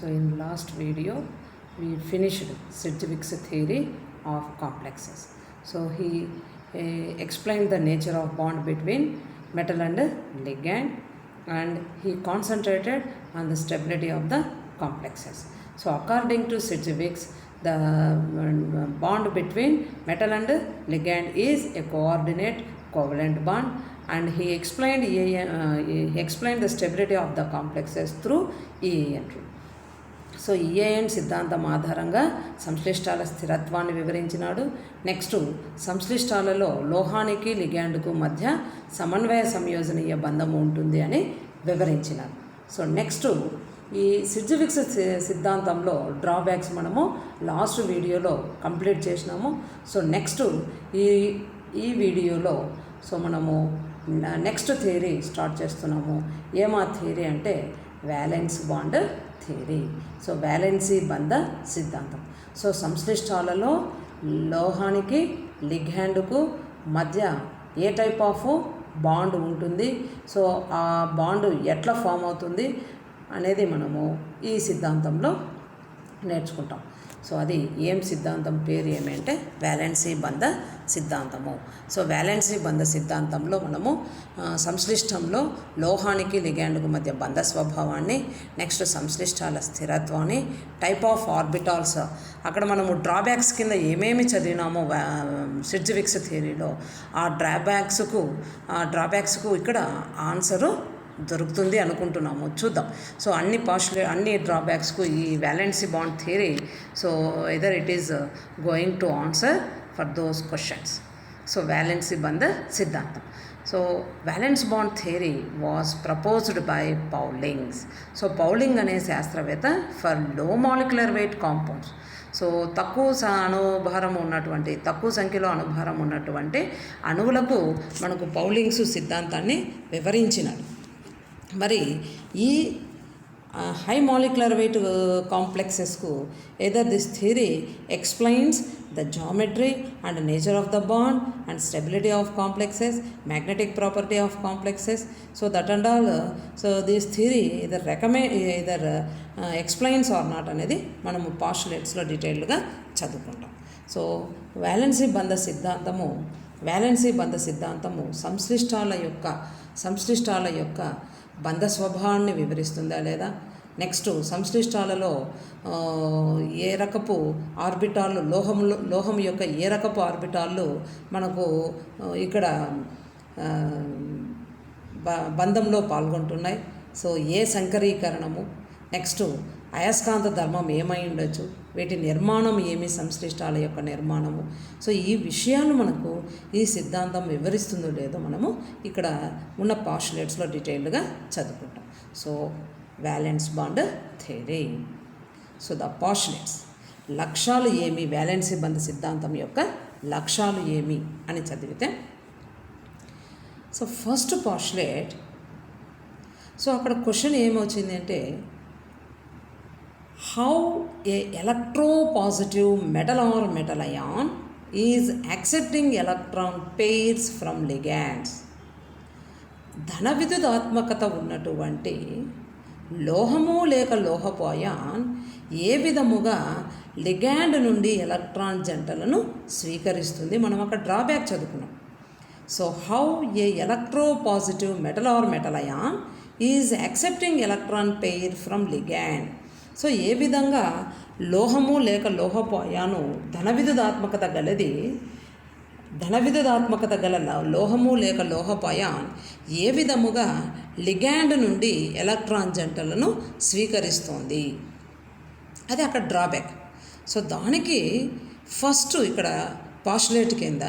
So in last video we finished Sedgwick's theory of complexes. So he explained the nature of bond between metal and ligand, and he concentrated on the stability of the complexes. So according to Sedgwick's, the bond between metal and ligand is a coordinate covalent bond, and he explained the stability of the complexes through EAN rule. So EAN సిద్ధాంతం ఆధారంగా సంశ్లిష్టాల స్థిరత్వాన్ని వివరించినాడు. Next సంశ్లిష్టాలలో లోహానికి లిగ్యాండ్కు మధ్య సమన్వయ సంయోజనీయ బంధము ఉంటుంది అని వివరించినాడు. సో నెక్స్ట్ ఈ సిడ్జ్విక్స్ సిద్ధాంతంలో డ్రాబ్యాక్స్ మనము లాస్ట్ వీడియోలో కంప్లీట్ చేసినాము. సో నెక్స్ట్ ఈ వీడియోలో సో మనము నెక్స్ట్ థియరీ స్టార్ట్ చేస్తున్నాము. ఏమా థియరీ అంటే valence bond theory. So valency బంధ సిద్ధాంతం. సో సంశ్లిష్టాలలో లోహానికి లిగ్యాండ్కు మధ్య ఏ టైప్ ఆఫ్ బాండ్ ఉంటుంది, సో ఆ బాండ్ ఎట్లా ఫామ్ అవుతుంది అనేది మనము ఈ సిద్ధాంతంలో నేర్చుకుంటాం. సో అది ఏం సిద్ధాంతం పేరు ఏమంటే వ్యాలెన్సీ బంధ సిద్ధాంతము. సో వ్యాలెన్సీ బంధ సిద్ధాంతంలో మనము సంశ్లిష్టంలో లోహానికి లిగ్యాండ్కు మధ్య బంధ స్వభావాన్ని, నెక్స్ట్ సంశ్లిష్టాల స్థిరత్వాన్ని, టైప్ ఆఫ్ ఆర్బిటాల్స్, అక్కడ మనము డ్రాబ్యాక్స్ కింద ఏమేమి చదివినామో సిడ్జ్విక్స్ థియరీలో ఆ డ్రాబ్యాక్స్కు ఇక్కడ ఆన్సరు దొరుకుతుంది అనుకుంటున్నాము. చూద్దాం. సో అన్ని డ్రాబ్యాక్స్కు ఈ valency bond theory, so either it is going to answer for those questions. So valency బంధ సిద్ధాంతం. So valence bond theory was proposed by Pauling's. So Pauling అనే శాస్త్రవేత్త ఫర్ లో మాలిక్యులర్ వెయిట్ కాంపౌండ్స్, సో తక్కువ సంఖ్యలో అణుభారం ఉన్నటువంటి అణువులకు మనకు పౌలింగ్స్ సిద్ధాంతాన్ని వివరించినాడు. మరి ఈ హై మాలిక్యులర్ వెయిట్ కాంప్లెక్సెస్కు either this theory explains the geometry and nature of the bond and stability of complexes, magnetic property of complexes. So that and all, so this theory either explains or not అనేది మనము పాస్టులేట్స్లో డీటెయిల్డ్గా చదువుకుంటాం. So valency బంధ సిద్ధాంతము సంశ్లిష్టాల యొక్క బంధ స్వభావాన్ని వివరిస్తుందా లేదా, నెక్స్ట్ సంశ్లిష్టాలలో ఏ రకపు ఆర్బిటాళ్ళు లోహం యొక్క ఏ రకపు ఆర్బిటాళ్ళు మనకు ఇక్కడ బంధంలో పాల్గొంటున్నాయి, సో ఏ సంకరీకరణము, నెక్స్ట్ అయస్కాంత ధర్మం ఏమై ఉండొచ్చు, వీటి నిర్మాణం ఏమి, సంశ్లిష్టాల యొక్క నిర్మాణము. సో ఈ విషయాలు మనకు ఈ సిద్ధాంతం వివరిస్తుందో లేదో మనము ఇక్కడ ఉన్న పాస్టులేట్స్లో డీటెయిల్డ్గా చదువుకుంటాం. So valence bond theory. So the postulates, లక్ష్యాలు ఏమి, వ్యాలెన్సీ బంధ సిద్ధాంతం యొక్క లక్ష్యాలు ఏమి అని చదివితే, సో ఫస్ట్ పాస్టులేట్, సో అక్కడ క్వశ్చన్ ఏమొచ్చింది అంటే how a electropositive metal or metal ion is accepting electron pairs from ligands. ధన విద్యుదాత్మకత ఉన్నటువంటి లోహము లేక లోహపు అయాన్ ఏ విధముగా లిగాండ్ నుండి ఎలక్ట్రాన్ జంటలను స్వీకరిస్తుంది, మనం అక్కడ డ్రాబ్యాక్ చదువుకున్నాం. So how a electropositive metal or metal ion is accepting electron pair from ligand. So ఏ విధంగా లోహము లేక లోహపు అయాను ధన విద్యుదాత్మకత గల లోహము లేక లోహపు అయాన్ ఏ విధముగా లిగాండ్ నుండి ఎలక్ట్రాన్ జంటలను స్వీకరిస్తోంది, అది అక్కడ డ్రాబ్యాక్. సో దానికి ఫస్ట్ ఇక్కడ పాస్టులేట్ కింద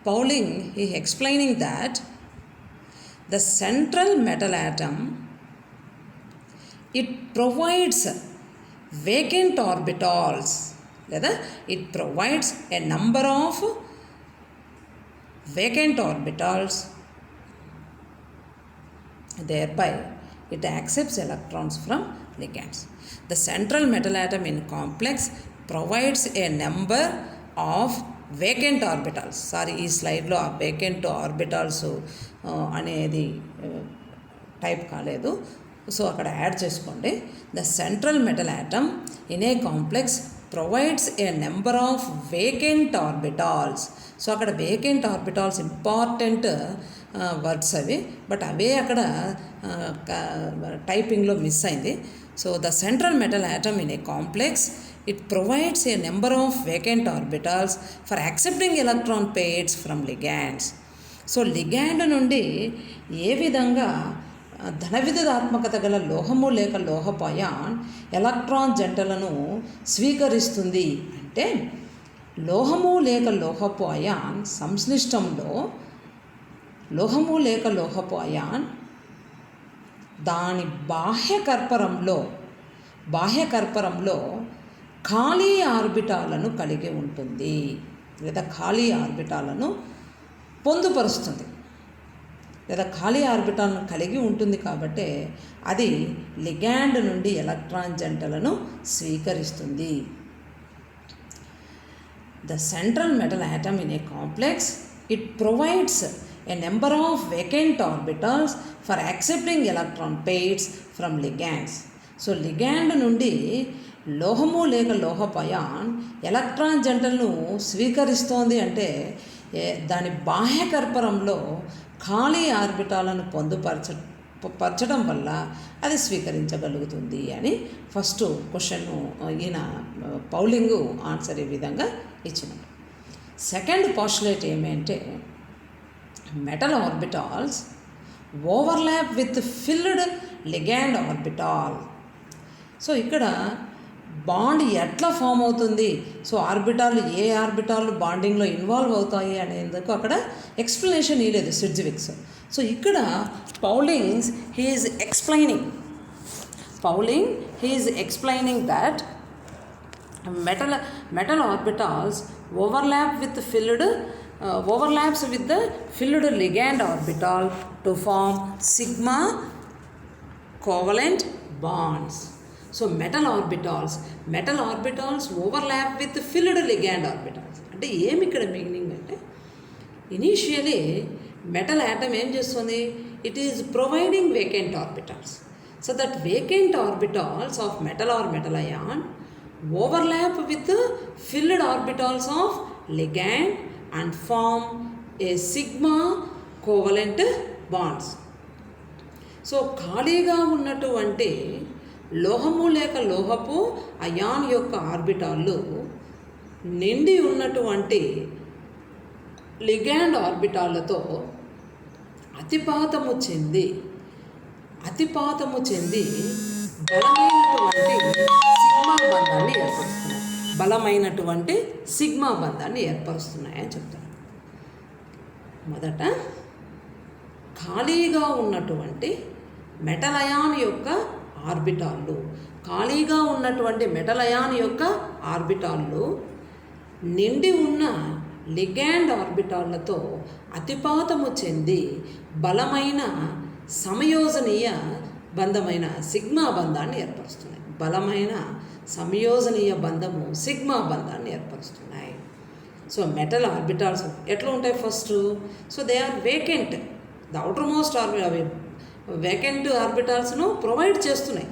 పౌలింగ్ ఈ explaining that the central metal atom it provides vacant orbitals, లేదా it provides a number of vacant orbitals, thereby it accepts electrons from ligands. The central metal atom in complex provides a number of vacant orbitals. ఈ స్లైడ్లో ఆ vacant orbitals అనేది type కాలేదు. So అక్కడ add చేసుకోండి. The central metal atom in a complex provides a number of vacant orbitals. So అక్కడ vacant orbitals important words అవి, but అవే అక్కడ టైపింగ్లో మిస్ అయింది. So the central metal atom in a complex it provides a number of vacant orbitals for accepting electron pairs from ligands. So ligand నుండి ఏ విధంగా ధన విద్యుదాత్మకత గల లోహము లేక లోహపు అయాన్ ఎలక్ట్రాన్ జంటలను స్వీకరిస్తుంది అంటే, లోహము లేక లోహపు అయాన్ సంశ్లిష్టంలో లోహము లేక లోహపు అయాన్ దాని బాహ్యకర్పరంలో ఖాళీ ఆర్బిటాలను కలిగి ఉంటుంది, లేదా ఖాళీ ఆర్బిటాలను పొందుపరుస్తుంది, లేదా ఖాళీ ఆర్బిటాలను కలిగి ఉంటుంది. కాబట్టి అది లిగాండ్ నుండి ఎలక్ట్రాన్ జంటలను స్వీకరిస్తుంది. The central metal atom in a complex it provides a number of vacant orbitals for accepting electron pairs from ligands. So ligand నుండి లోహము లేక లోహపు అయాన్ ఎలక్ట్రాన్ జంటలను స్వీకరిస్తోంది అంటే దాని బాహ్యకర్పరంలో ఖాళీ ఆర్బిటాలను పొందుపరచడం వల్ల అది స్వీకరించగలుగుతుంది అని ఫస్ట్ క్వశ్చన్ ఈయన పౌలింగ్ ఆన్సర్ ఈ విధంగా ఇచ్చినాడు. సెకండ్ పాస్టులేట్ ఏమంటే, metal orbitals overlap with filled ligand orbital. So ఇక్కడ బాండ్ ఎట్లా ఫామ్ అవుతుంది, సో ఏ ఆర్బిటాలు బాండింగ్లో ఇన్వాల్వ్ అవుతాయి అనేందుకు అక్కడ ఎక్స్ప్లెనేషన్ ఇవ్వలేదు సిడ్జ్విక్స్. సో ఇక్కడ Pauling he is explaining that metal orbitals overlaps with the filled ligand orbital to form sigma covalent bonds. So metal orbitals overlap with the filled ligand orbitals. అంటే ఏమి ఇక్కడ మీనింగ్ అంటే, initially metal atom ఏం చేస్తుంది, it is providing vacant orbitals. So that vacant orbitals of metal or metal ion overlap with the filled orbitals of ligand and form a sigma covalent bonds. So ఖాళీగా ఉన్నటువంటి లోహము లేక లోహపు ion యొక్క ఆర్బిటాళ్ళు నిండి ఉన్నటువంటి ligand ఆర్బిటాలతో అతిపాతము చెంది బలమైనటువంటి సిగ్మా బంధాన్ని ఏర్పరుస్తున్నాయని చెప్తారు. మొదట ఖాళీగా ఉన్నటువంటి మెటల్ అయాన్ యొక్క ఆర్బిటాళ్ళు నిండి ఉన్న లిగాండ్ ఆర్బిటాళ్లతో అతిపాతము చెంది బలమైన సమయోజనీయ బంధమైన సిగ్మా బంధాన్ని ఏర్పరుస్తున్నాయి. బలమైన సంయోజనీయ బంధము సిగ్మా బంధాన్ని ఏర్పరుస్తున్నాయి. సో మెటల్ ఆర్బిటాల్స్ ఎట్లా ఉంటాయి first, so they are vacant, the outer most vacant ఆర్బిటాల్స్ను ప్రొవైడ్ చేస్తున్నాయి.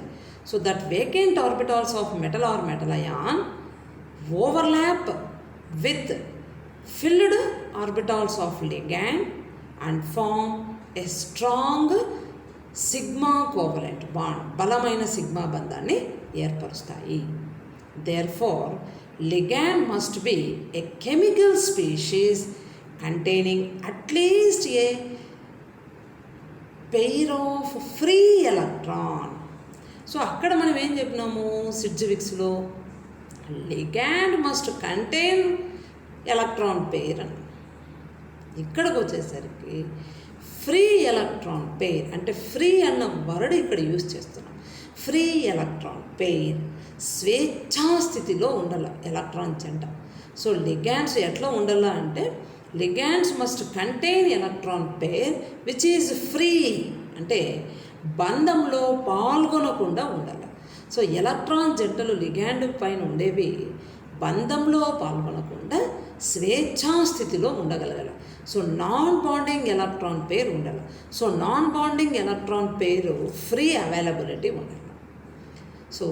So that vacant orbitals of metal or metal ion overlap with filled orbitals of ligand and form a strong sigma covalent bond, బలమైన sigma బంధాన్ని ఏర్పరుస్తాయి. Therefore ligand must be a chemical species containing at least a pair of free electron. So అక్కడ మనం ఏం చెప్పినాము సిడ్జ్విక్స్లో, ligand must contain electron pair అని. ఇక్కడికి వచ్చేసరికి ఫ్రీ ఎలక్ట్రాన్ పెయిర్ అంటే ఫ్రీ అన్న వర్డ్ ఇక్కడ యూజ్ చేస్తున్నాం. ఫ్రీ ఎలక్ట్రాన్ పెయిర్ స్వేచ్ఛాస్థితిలో ఉండాలి ఎలక్ట్రాన్ జంట. సో లిగాండ్స్ ఎట్లా ఉండాలా అంటే, ligands must contain electron pair which is free, అంటే బంధంలో పాల్గొనకుండా ఉండాలి. సో ఎలక్ట్రాన్ జంటలు లిగాండ్ పైన ఉండేవి బంధంలో పాల్గొనకుండా స్వేచ్ఛా స్థితిలో ఉండగలగాలి. So non bonding electron pair ఉండాలి. So non bonding electron pair free availability ఉండాలి. So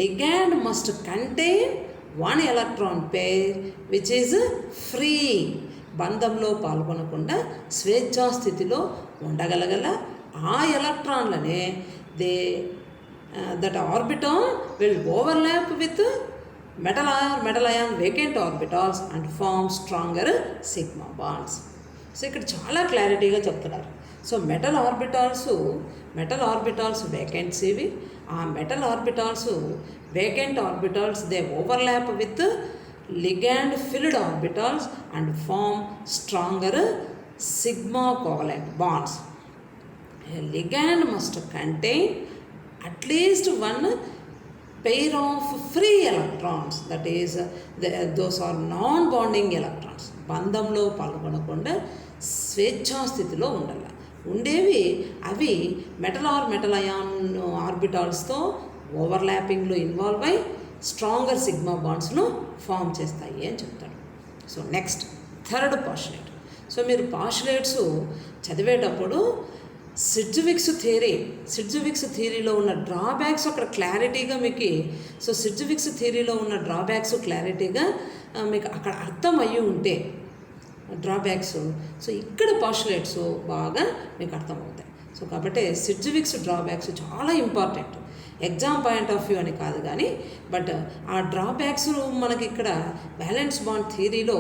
ligand must contain one electron pair which is free. బంధంలో పాల్గొనకుండా స్వేచ్ఛా స్థితిలో ఉండగలగల ఆ ఎలక్ట్రాన్లనే that orbital will overlap with metal ion vacant orbitals and form stronger sigma bonds. So ఇక్కడ చాలా క్లారిటీగా చెప్తున్నారు. సో మెటల్ ఆర్బిటాల్స్ వేకెంట్స్వి, ఆ metal orbitals vacant orbitals they overlap with ligand filled orbitals and form stronger sigma covalent bonds. Ligand must contain at least one pair of free electrons, that is those are non-bonding electrons. బంధంలో పాల్గొనకుండా స్వేచ్ఛా స్థితిలో ఉండాలి. ఉండేవి అవి metal ion ఆర్బిటాల్స్తో ఓవర్లాపింగ్లో involve అయి stronger sigma బాండ్స్ను form చేస్తాయి అని చెప్తాడు. So next third postulate. So మీరు పాస్టులేట్స్ చదివేటప్పుడు సిడ్జ్విక్స్ థియరీలో ఉన్న డ్రాబ్యాక్స్ అక్కడ క్లారిటీగా మీకు, సో సిడ్జ్విక్స్ థియరీలో ఉన్న డ్రాబ్యాక్స్ క్లారిటీగా మీకు అక్కడ అర్థం అయ్యి ఉంటే డ్రాబ్యాక్స్, సో ఇక్కడ పాస్టులేట్స్ బాగా మీకు అర్థమవుతాయి. సో కాబట్టి సిడ్జ్విక్స్ డ్రాబ్యాక్స్ చాలా important. Exam point of view అని కాదు కానీ, బట్ ఆ డ్రాబ్యాక్స్ మనకి ఇక్కడ వ్యాలెన్స్ బాండ్ థియరీలో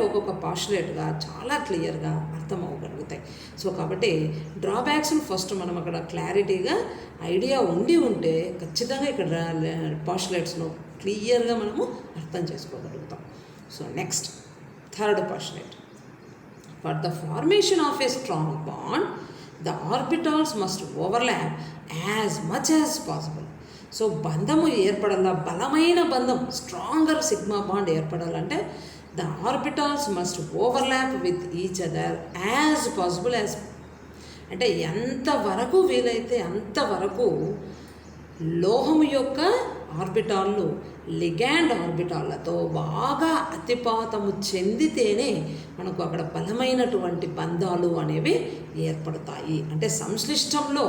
ఒక్కొక్క పాస్టులేట్గా చాలా క్లియర్గా అర్థం అవ్వగలుగుతాయి. సో కాబట్టి డ్రాబ్యాక్స్ను ఫస్ట్ మనం అక్కడ క్లారిటీగా ఐడియా ఉంటే ఖచ్చితంగా ఇక్కడ పాస్టులేట్స్ను క్లియర్గా మనము అర్థం చేసుకోగలుగుతాం. So next third postulate. For the formation of a strong bond the orbitals must overlap as much as possible. So బంధము ఏర్పడాల, బలమైన బంధం స్ట్రాంగర్ సిగ్మా బాండ్ ఏర్పడాలంటే the orbitals must overlap with each other as possible as, అంటే ఎంతవరకు వీలైతే అంతవరకు లోహం యొక్క ఆర్బిటాళ్ళు లిగాండ్ ఆర్బిటాళ్లతో బాగా అతిపాతము చెందితేనే మనకు అక్కడ బలమైనటువంటి బంధాలు అనేవి ఏర్పడతాయి. అంటే సంశ్లిష్టంలో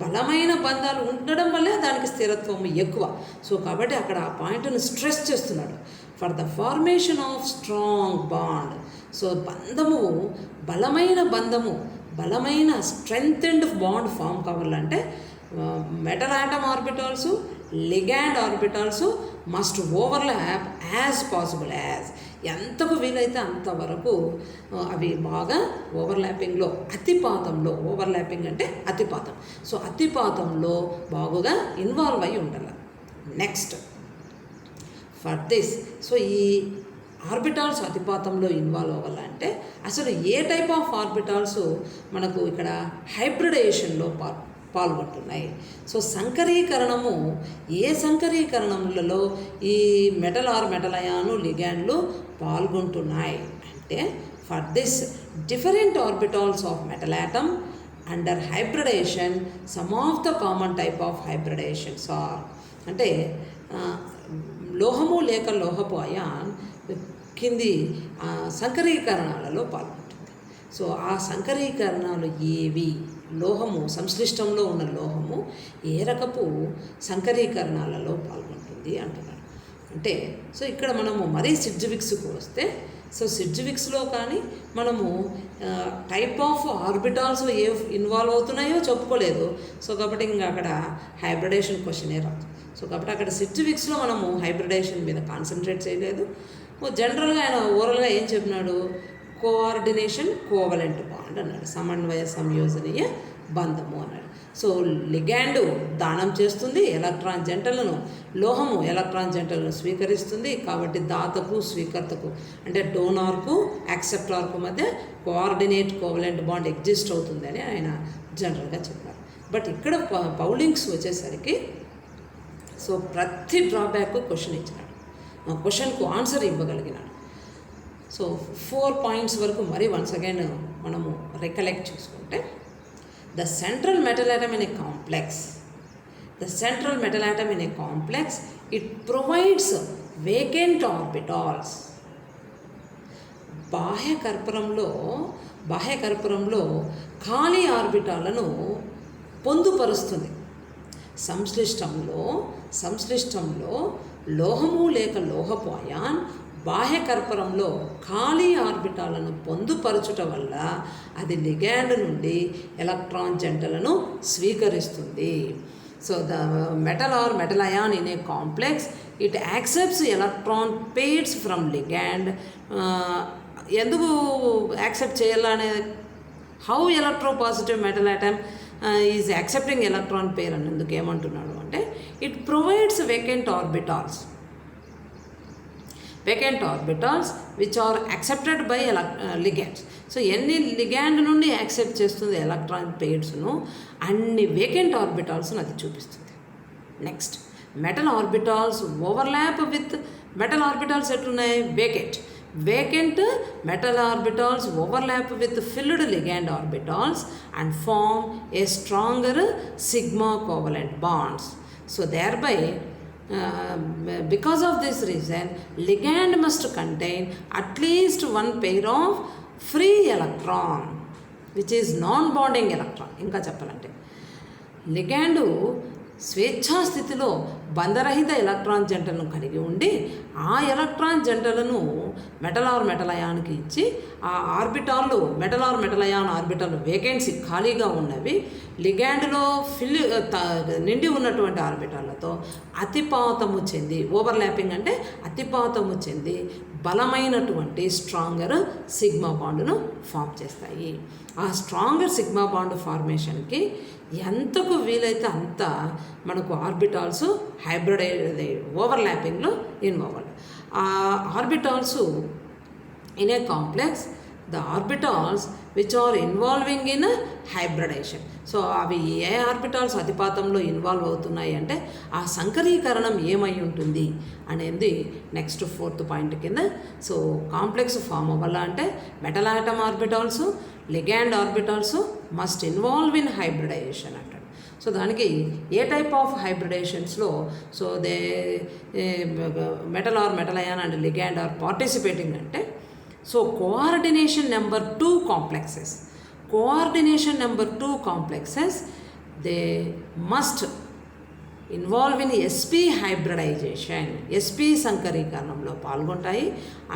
బలమైన బంధాలు ఉండడం వల్లే దానికి స్థిరత్వం ఎక్కువ. సో కాబట్టి అక్కడ ఆ పాయింట్ను స్ట్రెస్ చేస్తున్నాడు. For the formation of strong bond. So బలమైన స్ట్రెంగ్థెండ్ బాండ్ ఫామ్ కావాలంటే metal atom orbitals ligand orbitals must overlap as possible as, ఎంతకు వీలైతే అంతవరకు అవి బాగా ఓవర్లాపింగ్లో అతిపాతంలో, ఓవర్లాపింగ్ అంటే అతిపాతం, సో అతిపాతంలో బాగుగా ఇన్వాల్వ్ అయి ఉండాలి. నెక్స్ట్ ఫర్ దిస్, సో ఈ ఆర్బిటాల్స్ అతిపాతంలో ఇన్వాల్వ్ అవ్వాలంటే అసలు ఏ టైప్ ఆఫ్ ఆర్బిటాల్స్ మనకు ఇక్కడ హైబ్రిడేషన్లో పాల్గొంటున్నాయి. సో సంకరీకరణము, ఏ సంకరీకరణములలో ఈ మెటల్ అయాను లిగాండ్లు పాల్గొంటున్నాయి అంటే for this different orbitals of metal atom under hybridization some of the common type of hybridizations are, అంటే లోహము లేక లోహపు అయాన్ కింది సంకరీకరణాలలో పాల్గొంటుంది. సో ఆ సంకరీకరణాలు ఏవి, లోహము సంశ్లిష్టంలో ఉన్న లోహము ఏ రకపు సంకరీకరణాలలో పాల్గొంటుంది అంటున్నాడు. అంటే సో ఇక్కడ మనము మరీ సిడ్జ్విక్స్కు వస్తే, సో సిడ్జ్విక్స్లో కానీ మనము టైప్ ఆఫ్ ఆర్బిటాల్స్ ఏ ఇన్వాల్వ్ అవుతున్నాయో చెప్పుకోలేదు. సో కాబట్టి ఇంకా అక్కడ హైబ్రిడేషన్ క్వశ్చనే రాదు. సో కాబట్టి అక్కడ సిడ్జ్విక్స్లో మనము హైబ్రిడేషన్ మీద కాన్సన్ట్రేట్ చేయలేదు. జనరల్గా ఆయన ఓవరాల్గా ఏం చెప్పినాడు, కోఆర్డినేషన్ కోవలెంట్ బాండ్ అన్నాడు, సమన్వయ సంయోజనీయ బంధము అన్నాడు. సో లిగాండ్ దానం చేస్తుంది ఎలక్ట్రాన్ జంటలను, లోహము ఎలక్ట్రాన్ జంటలను స్వీకరిస్తుంది. కాబట్టి దాతకు స్వీకర్తకు అంటే డోనార్కు యాక్సెప్టార్కు మధ్య కోఆర్డినేట్ కోవలెంట్ బాండ్ ఎగ్జిస్ట్ అవుతుంది అని ఆయన జనరల్గా చెప్పారు. బట్ ఇక్కడ పౌలింగ్స్ వచ్చేసరికి సో ప్రతి డ్రాబ్యాక్ క్వశ్చన్ ఇచ్చినాడు, క్వశ్చన్కు ఆన్సర్ ఇవ్వగలిగినాడు. సో 4 పాయింట్స్ వరకు మరి వన్స్ అగైన్ మనము రికలెక్ట్ చేసుకుంటే, the central metal atom in a complex it provides vacant orbitals. బాహ్య కర్పూరంలో ఖాళీ ఆర్బిటాలను పొందుపరుస్తుంది. సంశ్లిష్టంలో లోహము లేక లోహపు అయాన్ బాహ్య కర్పూరంలో ఖాళీ ఆర్బిటాలను పొందుపరచుట వల్ల అది లిగాండ్ నుండి ఎలక్ట్రాన్ జంటలను స్వీకరిస్తుంది. So the metal or metal ion in a complex, it accepts electron pairs from ligand. ఎందుకు యాక్సెప్ట్ చేయాలనే how electropositive metal atom is accepting electron pair అన్నందుకు ఏమంటున్నాడు అంటే it provides vacant orbitals which are accepted by ligands. So ఎన్ని ligand నుండి accept చేస్తుంది electron పేర్స్ను అన్ని వేకెంట్ ఆర్బిటాల్స్ను అది చూపిస్తుంది. నెక్స్ట్ మెటల్ ఆర్బిటాల్స్ ఎట్లున్నాయి? Vacant metal orbitals overlap with filled ligand orbitals and form a stronger sigma covalent bonds. So thereby because of this reason ligand must contain at least one pair of free electron which is non-bonding electron. ఇంకా చెప్పాలంటే లిగాండు స్వేచ్ఛా స్థితిలో బంధరహిత electron జంటలను కలిగి ఉండి ఆ electron జంటలను metal అయాన్కి ఇచ్చి ఆ ఆర్బిటాల్లో metal ion orbital vacancy ఖాళీగా ఉన్నవి లిగాండ్లో నిండి ఉన్నటువంటి ఆర్బిటాలతో అతిపాతము చెంది ఓవర్లాపింగ్ అంటే అతిపాతము చెంది బలమైనటువంటి స్ట్రాంగర్ సిగ్మా బాండ్ను ఫామ్ చేస్తాయి. ఆ స్ట్రాంగర్ సిగ్మా బాండ్ ఫార్మేషన్కి ఎంతకు వీలైతే అంత మనకు ఆర్బిటాల్స్ ఓవర్లాపింగ్లో ఇన్వాల్వ్ అవ్వాలి. ఆ orbitals in a complex the orbitals which are involving in hybridisation. So అవి ఏ ఆర్బిటాల్స్ అతిపాతంలో ఇన్వాల్వ్ అవుతున్నాయి అంటే ఆ సంకరీకరణం ఏమై ఉంటుంది అనేది నెక్స్ట్ 4th పాయింట్ కింద. సో కాంప్లెక్స్ ఫామ్ అవ్వాల అంటే metal atom orbitals ligand orbitals must involve in hybridization అంటాడు. సో దానికి ఏ టైప్ ఆఫ్ హైబ్రిడేషన్స్లో so metal ion and ligand are participating అంటే so coordination number 2 complexes they must involve in SP hybridization, SP సంకరీకరణంలో పాల్గొంటాయి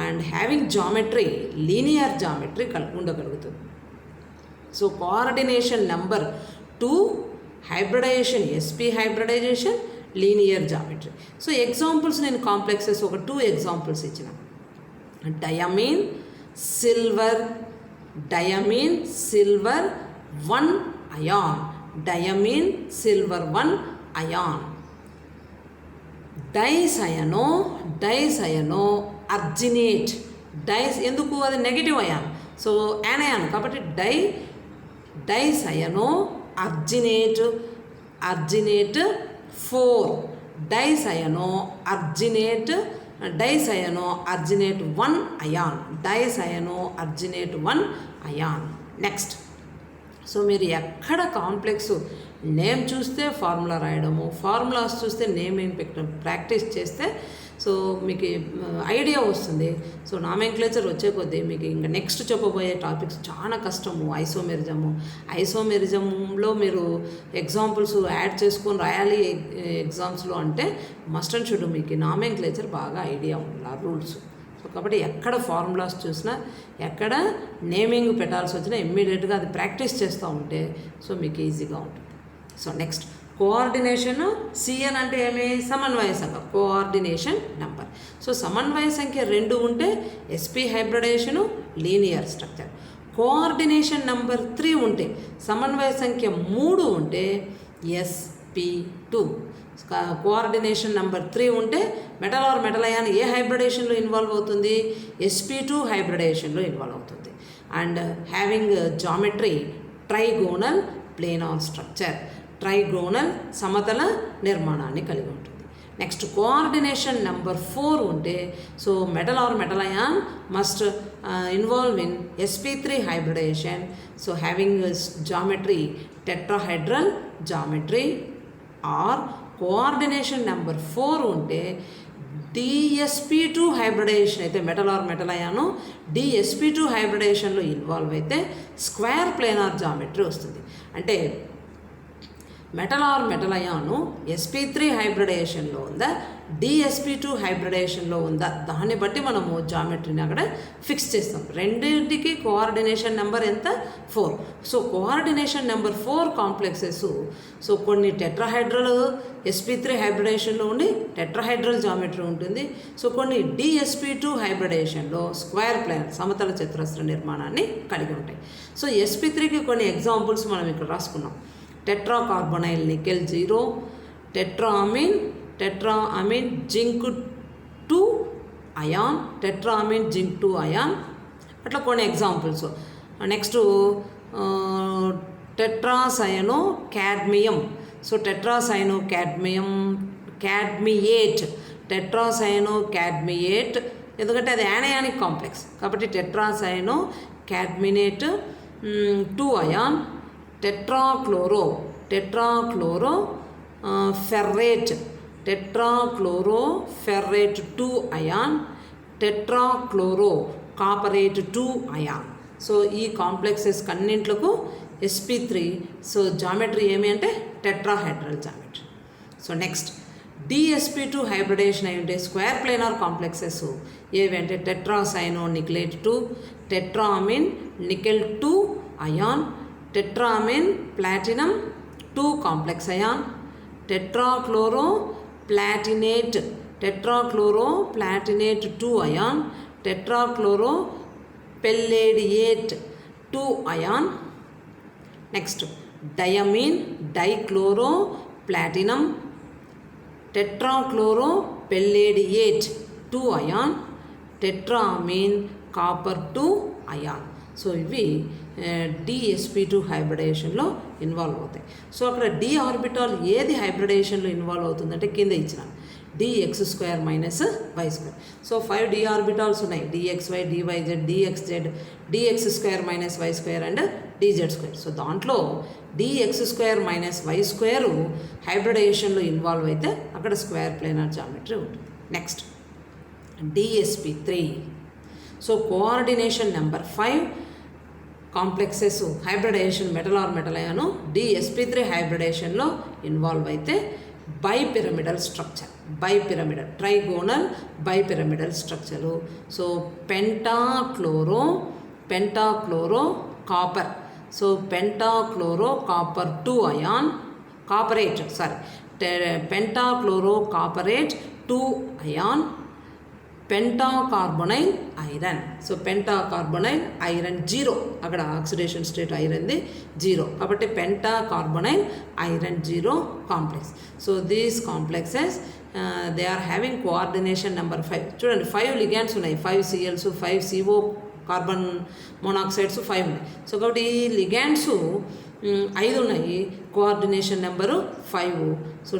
and having geometry linear geometry ఉండగలుగుతుంది. So coordination number 2 hybridization, SP hybridization, linear geometry. So examples నేను complexes ఒక 2 examples diamine. డయామిన్ silver 1 ion, diamine silver 1 ion. Dicyano argentate, ఎందుకు అది negative ion, so anion కాబట్టి dicyano argentate 4, dicyano argentate 1 ion. Next so మీరు ఎక్కడ complex name చూస్తే formula రాయడము, ఫార్ములాస్ చూస్తే నేమ్ ఏం పెట్టడం ప్రాక్టీస్ చేస్తే సో మీకు ఐడియా వస్తుంది. సో నామెన్క్లేచర్ వచ్చే కొద్దీ మీకు ఇంకా నెక్స్ట్ చెప్పబోయే టాపిక్స్ చాలా కష్టము. ఐసోమెరిజంలో మీరు ఎగ్జాంపుల్స్ యాడ్ చేసుకొని రాయాలి ఎగ్జామ్స్లో అంటే మస్ట్ అండ్ షుడ్ మీకు నామెన్క్లేచర్ బాగా ఐడియా ఉండాలి, రూల్స్. సో కాబట్టి ఎక్కడ ఫార్ములాస్ చూసినా ఎక్కడ నేమింగ్ పెట్టాల్సి వచ్చినా ఇమ్మీడియట్గా అది ప్రాక్టీస్ చేస్తూ ఉంటే సో మీకు ఈజీగా ఉంటుంది. సో నెక్స్ట్ కోఆర్డినేషన్, సిఎన్ అంటే ఏమి? సమన్వయ సంఖ్య, కోఆర్డినేషన్ నెంబర్. సో సమన్వయ సంఖ్య 2 ఉంటే SP hybridization, linear structure. Coordination number 3 ఉంటే, సమన్వయ సంఖ్య 3 ఉంటే SP2. కోఆర్డినేషన్ నెంబర్ 3 ఉంటే మెటల్ అయాన్ ఏ హైబ్రిడేషన్లో ఇన్వాల్వ్ అవుతుంది? SP2 హైబ్రిడేషన్లో ఇన్వాల్వ్ అవుతుంది. And having geometry trigonal planar structure, trigonal సమతల నిర్మాణాన్ని కలిగి ఉంటుంది. నెక్స్ట్ కోఆర్డినేషన్ నెంబర్ 4 ఉంటే so metal ion must involve in SP3 hybridization. So having geometry tetrahedral geometry. Or coordination number 4 ఉంటే DsP2 హైబ్రిడేషన్ అయితే metal or metal ion DsP2 హైబ్రిడేషన్లో involve అయితే square planar geometry వస్తుంది. అంటే metal or metal ion sp3 హైబ్రిడేషన్లో ఉందా DsP2 హైబ్రిడేషన్లో ఉందా దాన్ని బట్టి మనము జామెట్రీని అక్కడ ఫిక్స్ చేస్తాం. రెండింటికి కోఆర్డినేషన్ నెంబర్ ఎంత 4. So coordination number 4 complexes. So కొన్ని టెట్రాహైడ్రల్ sp3 హైబ్రిడేషన్లో ఉండి టెట్రాహైడ్రల్ జామెట్రీ ఉంటుంది. సో కొన్ని DsP2 హైబ్రిడేషన్లో స్క్వేర్ ప్లేన్ సమతల చతురస్ర నిర్మాణాన్ని కలిగి ఉంటాయి. సో sp3కి కొన్ని ఎగ్జాంపుల్స్ మనం ఇక్కడ రాసుకున్నాం. Tetra carbonyl nickel 0, tetraammine zinc 2 ion, tetraammine zinc 2 ion, అట్లా కొన్ని examples. Next tetracyano cadmium. So tetracyano cadmiate, tetracyano cadmiate ఎందుకంటే అది యానయానిక్ కాంప్లెక్స్ కాబట్టి tetracyano cadmiate 2 ion, tetrachloro ferrate 2 ion, tetrachloro cuprate 2 ion. So ఈ complexes అన్నింటికి sp3 so geometry ఏమి అంటే tetrahedral geometry. So next DsP2 hybridization అయి ఉంటే square planar complexes ఏవి అంటే tetracyano nickelate 2, టెట్రాఅమీన్ nickel 2 ion, tetraammine platinum 2 complex ion, tetrachloro platinate 2 ion, tetrachloro palladiate 2 ion. Next diamine dichloro platinum, tetrachloro palladiate 2 ion, tetraammine copper 2 ion. So ఇవి DsP2 హైబ్రిడేషన్లో involve అవుతాయి. So అక్కడ d orbital ఏది హైబ్రిడేషన్లో involve అవుతుందంటే కింద ఇచ్చిన dx² - y². So 5 d orbitals ఉన్నాయి. dxy, dyz, dxz, dx² - y² and dz². So దాంట్లో dx² - y² హైబ్రిడేషన్లో ఇన్వాల్వ్ అయితే అక్కడ స్క్వేర్ ప్లేనార్ జామెట్రీ ఉంటుంది. Next DsP3. So coordination number 5 complexes hybridization metal or metal ion DsP3 హైబ్రిడేషన్లో involve అయితే bipyramidal structure, trigonal bipyramidal structure. So pentachloro copper. So pentachloro copper 2 ion, pentachloro cuprate 2 ion, pentacarbonyl iron. So pentacarbonyl iron 0, అక్కడ oxidation state ఐరన్ది 0 కాబట్టి pentacarbonyl iron 0 complex. So these complexes they are having coordination number 5. చూడండి 5 ligands ఉన్నాయి, 5 Cls, 5 CO carbon మోనాక్సైడ్స్ 5 ఉన్నాయి. So కాబట్టి ఈ ligands 5 ఉన్నాయి, coordination number 5. So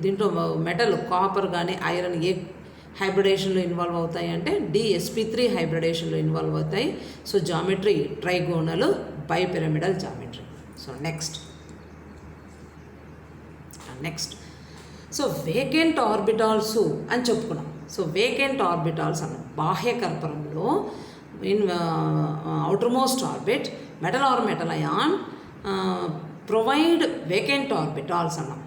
దీంట్లో మెటల్ కాపర్ కానీ ఐరన్ ఏ హైబ్రిడేషన్లో ఇన్వాల్వ్ అవుతాయి అంటే DsP3 హైబ్రిడేషన్లో ఇన్వాల్వ్ అవుతాయి. So geometry trigonal bipyramidal geometry. So next so vacant orbitals అని చెప్పుకున్నాం. సో వేకెంట్ ఆర్బిటాల్స్ అన్న బాహ్యకర్పరంలో in outer most orbit metal or metal ion provide vacant orbitals అన్నాం.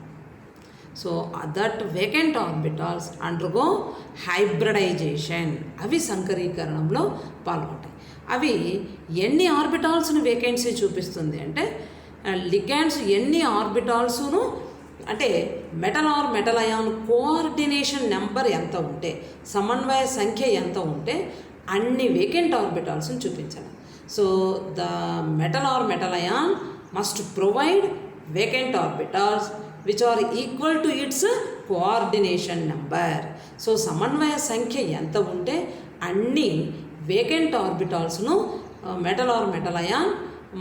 So that vacant orbitals undergo hybridisation, అవి సంకరీకరణంలో పాల్గొంటాయి. అవి ఎన్ని ఆర్బిటాల్స్ను vacancy చూపిస్తుంది అంటే లిగాండ్స్ ఎన్ని ఆర్బిటాల్స్ను అంటే metal or metal ion coordination number ఎంత ఉంటే, సమన్వయ సంఖ్య ఎంత ఉంటే అన్ని వేకెంట్ ఆర్బిటాల్స్ని చూపించాలి. So the metal or metal ion must provide vacant orbitals which are equal to its coordination number. So సమన్వయ సంఖ్య ఎంత ఉంటే అన్ని వేకెంట్ ఆర్బిటాల్స్ను metal or metal ion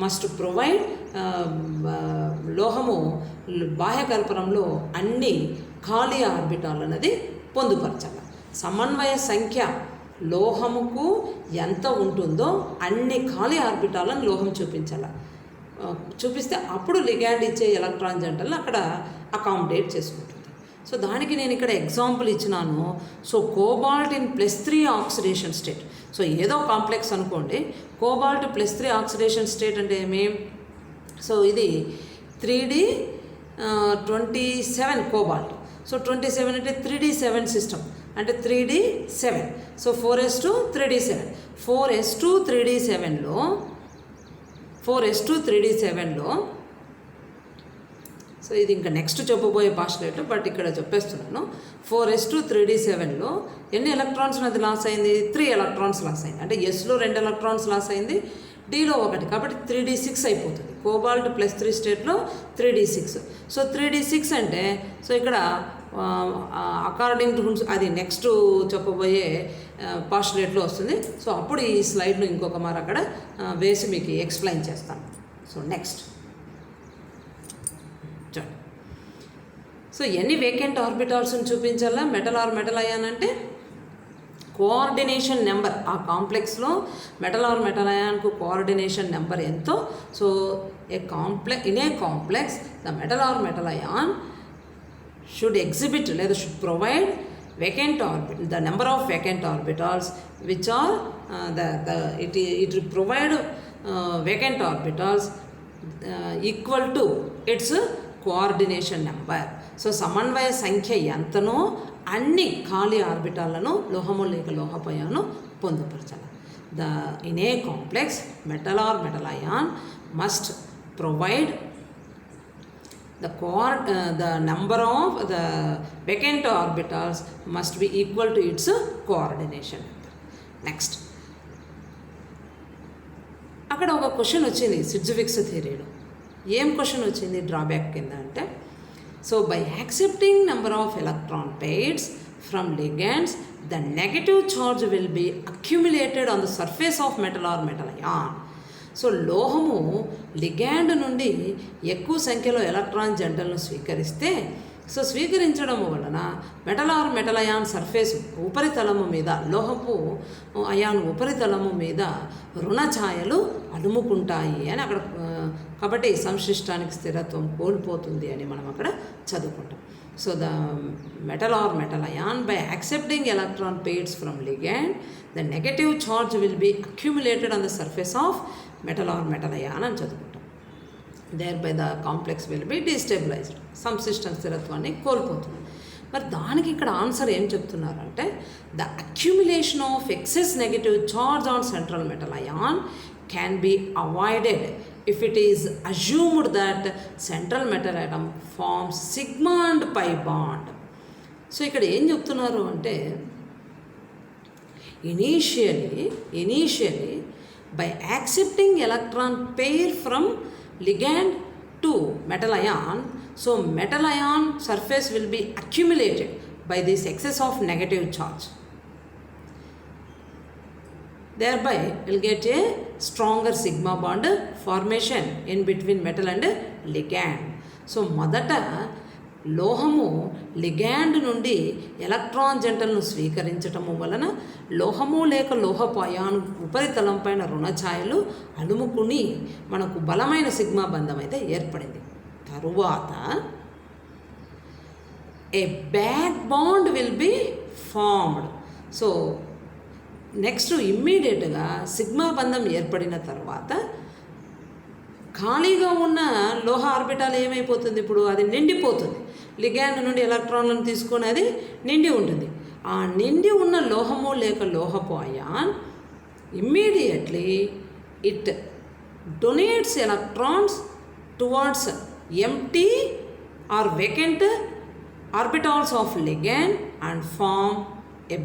must provide. లోహము బాహ్యకర్పరంలో అన్ని ఖాళీ ఆర్బిటాల్ అనేది పొందుపరచాలి. సమన్వయ సంఖ్య లోహముకు ఎంత ఉంటుందో అన్ని ఖాళీ ఆర్బిటాలను లోహం చూపిస్తే అప్పుడు లిగాండ్ ఇచ్చే ఎలక్ట్రాన్ జంటలను అక్కడ అకామిడేట్ చేసుకుంటుంది. సో దానికి నేను ఇక్కడ ఎగ్జాంపుల్ ఇచ్చినాను. So cobalt in +3 oxidation state. So ఏదో కాంప్లెక్స్ అనుకోండి, కోబాల్ట్ +3 ఆక్సిడేషన్ స్టేట్ అంటే ఏమి? సో ఇది 3D27 కోబాల్ట్. సో 27 అంటే 3D7 సిస్టమ్ అంటే 3D7. So 4s2 3D7, 4s2 3D7లో so ఇది ఇంకా నెక్స్ట్ చెప్పబోయే పాస్టులేట్, బట్ ఇక్కడ చెప్పేస్తున్నాను. 4s2 3D7లో ఎన్ని ఎలక్ట్రాన్స్ అది లాస్ అయింది? 3 ఎలక్ట్రాన్స్ లాస్ అయింది. అంటే ఎస్లో 2 ఎలక్ట్రాన్స్ లాస్ అయింది, డీలో 1, కాబట్టి 3D6 అయిపోతుంది. కోబాల్ట్ +3 స్టేట్లో 3D6. సో 3D6 అంటే సో ఇక్కడ అకార్డింగ్ టు అది నెక్స్ట్ చెప్పబోయే పాస్టులేట్లో వస్తుంది. సో అప్పుడు ఈ స్లైడ్ను ఇంకొక మారు అక్కడ వేసి మీకు ఎక్స్ప్లెయిన్ చేస్తాను. సో నెక్స్ట్ చూడండి. సో ఎన్ని వేకెంట్ ఆర్బిటాల్స్ని చూపించాలా మెటల్ ఆర్ మెటల్ అయాన్ అంటే? కోఆర్డినేషన్ నెంబర్ ఆ కాంప్లెక్స్లో మెటల్ ఆర్ మెటల్ అయాన్కు కోఆర్డినేషన్ నెంబర్ ఎంతో. So in a complex the metal or metal ion should exhibit లేదా should provide the number of vacant orbitals which are it will provide vacant orbitals equal to its coordination number. So సమన్వయ సంఖ్య ఎంతనో అన్ని ఖాళీ ఆర్బిటాలను లోహము లేక లోహపయాను పొందుపరచాలి. in a complex metal or metal ion must provide the number of the vacant orbitals must be equal to its coordination number. Next, అక్కడ ఒక question వచ్చింది సిడ్జ్విక్స్ థియరీలో. ఏం క్వశ్చన్ వచ్చింది డ్రాబ్యాక్ కింద అంటే? So by accepting number of electron pairs from ligands the negative charge will be accumulated on the surface of metal or metal ion. So లోహము ligand నుండి ఎక్కువ సంఖ్యలో ఎలక్ట్రాన్ జంటలను స్వీకరిస్తే, సో స్వీకరించడం వలన metal or metal ion surface ఉపరితలము మీద లోహపు అయాన్ ఉపరితలము మీద రుణ ఛాయలు అలుముకుంటాయి అని అక్కడ, కాబట్టి సంశిష్టానికి స్థిరత్వం కోల్పోతుంది అని మనం అక్కడ చదువుకుంటాం. So the metal or metal ion by accepting electron pairs from ligand, the negative charge will be accumulated on the surface of metal or metal ion అని చదువుకుంటాం. thereby the complex will be destabilized, సంశిష్టం స్థిరత్వాన్ని కోల్పోతుంది. మరి దానికి ఇక్కడ answer ఏం చెప్తున్నారంటే the accumulation of excess negative charge on central metal ion can be avoided if it is assumed that central metal atom forms sigma and pi bond. So ఇక్కడ ఏం చెప్తున్నారు అంటే initially by accepting electron pair from ligand to metal ion, so metal ion surface will be accumulated by this excess of negative charge. Thereby we'll get a stronger sigma bond formation in between metal and ligand. So మొదట లోహము ligand నుండి electron జంటలను స్వీకరించటము వలన లోహము లేక లోహపు అయాను ఉపరితలం పైన రుణఛాయలు అలుముకుని మనకు బలమైన sigma బంధం అయితే ఏర్పడింది. తరువాత a back bond will be formed. So next ఇమ్మీడియట్గా సిగ్మా బంధం ఏర్పడిన తర్వాత ఖాళీగా ఉన్న లోహ ఆర్బిటాల్ ఏమైపోతుంది? ఇప్పుడు అది నిండిపోతుంది. లిగ్యాండ్ నుండి ఎలక్ట్రాన్లను తీసుకొని అది నిండి ఉంటుంది. ఆ నిండి ఉన్న లోహము లేక లోహపు ion immediately it donates electrons towards empty or vacant orbitals of ligand and form a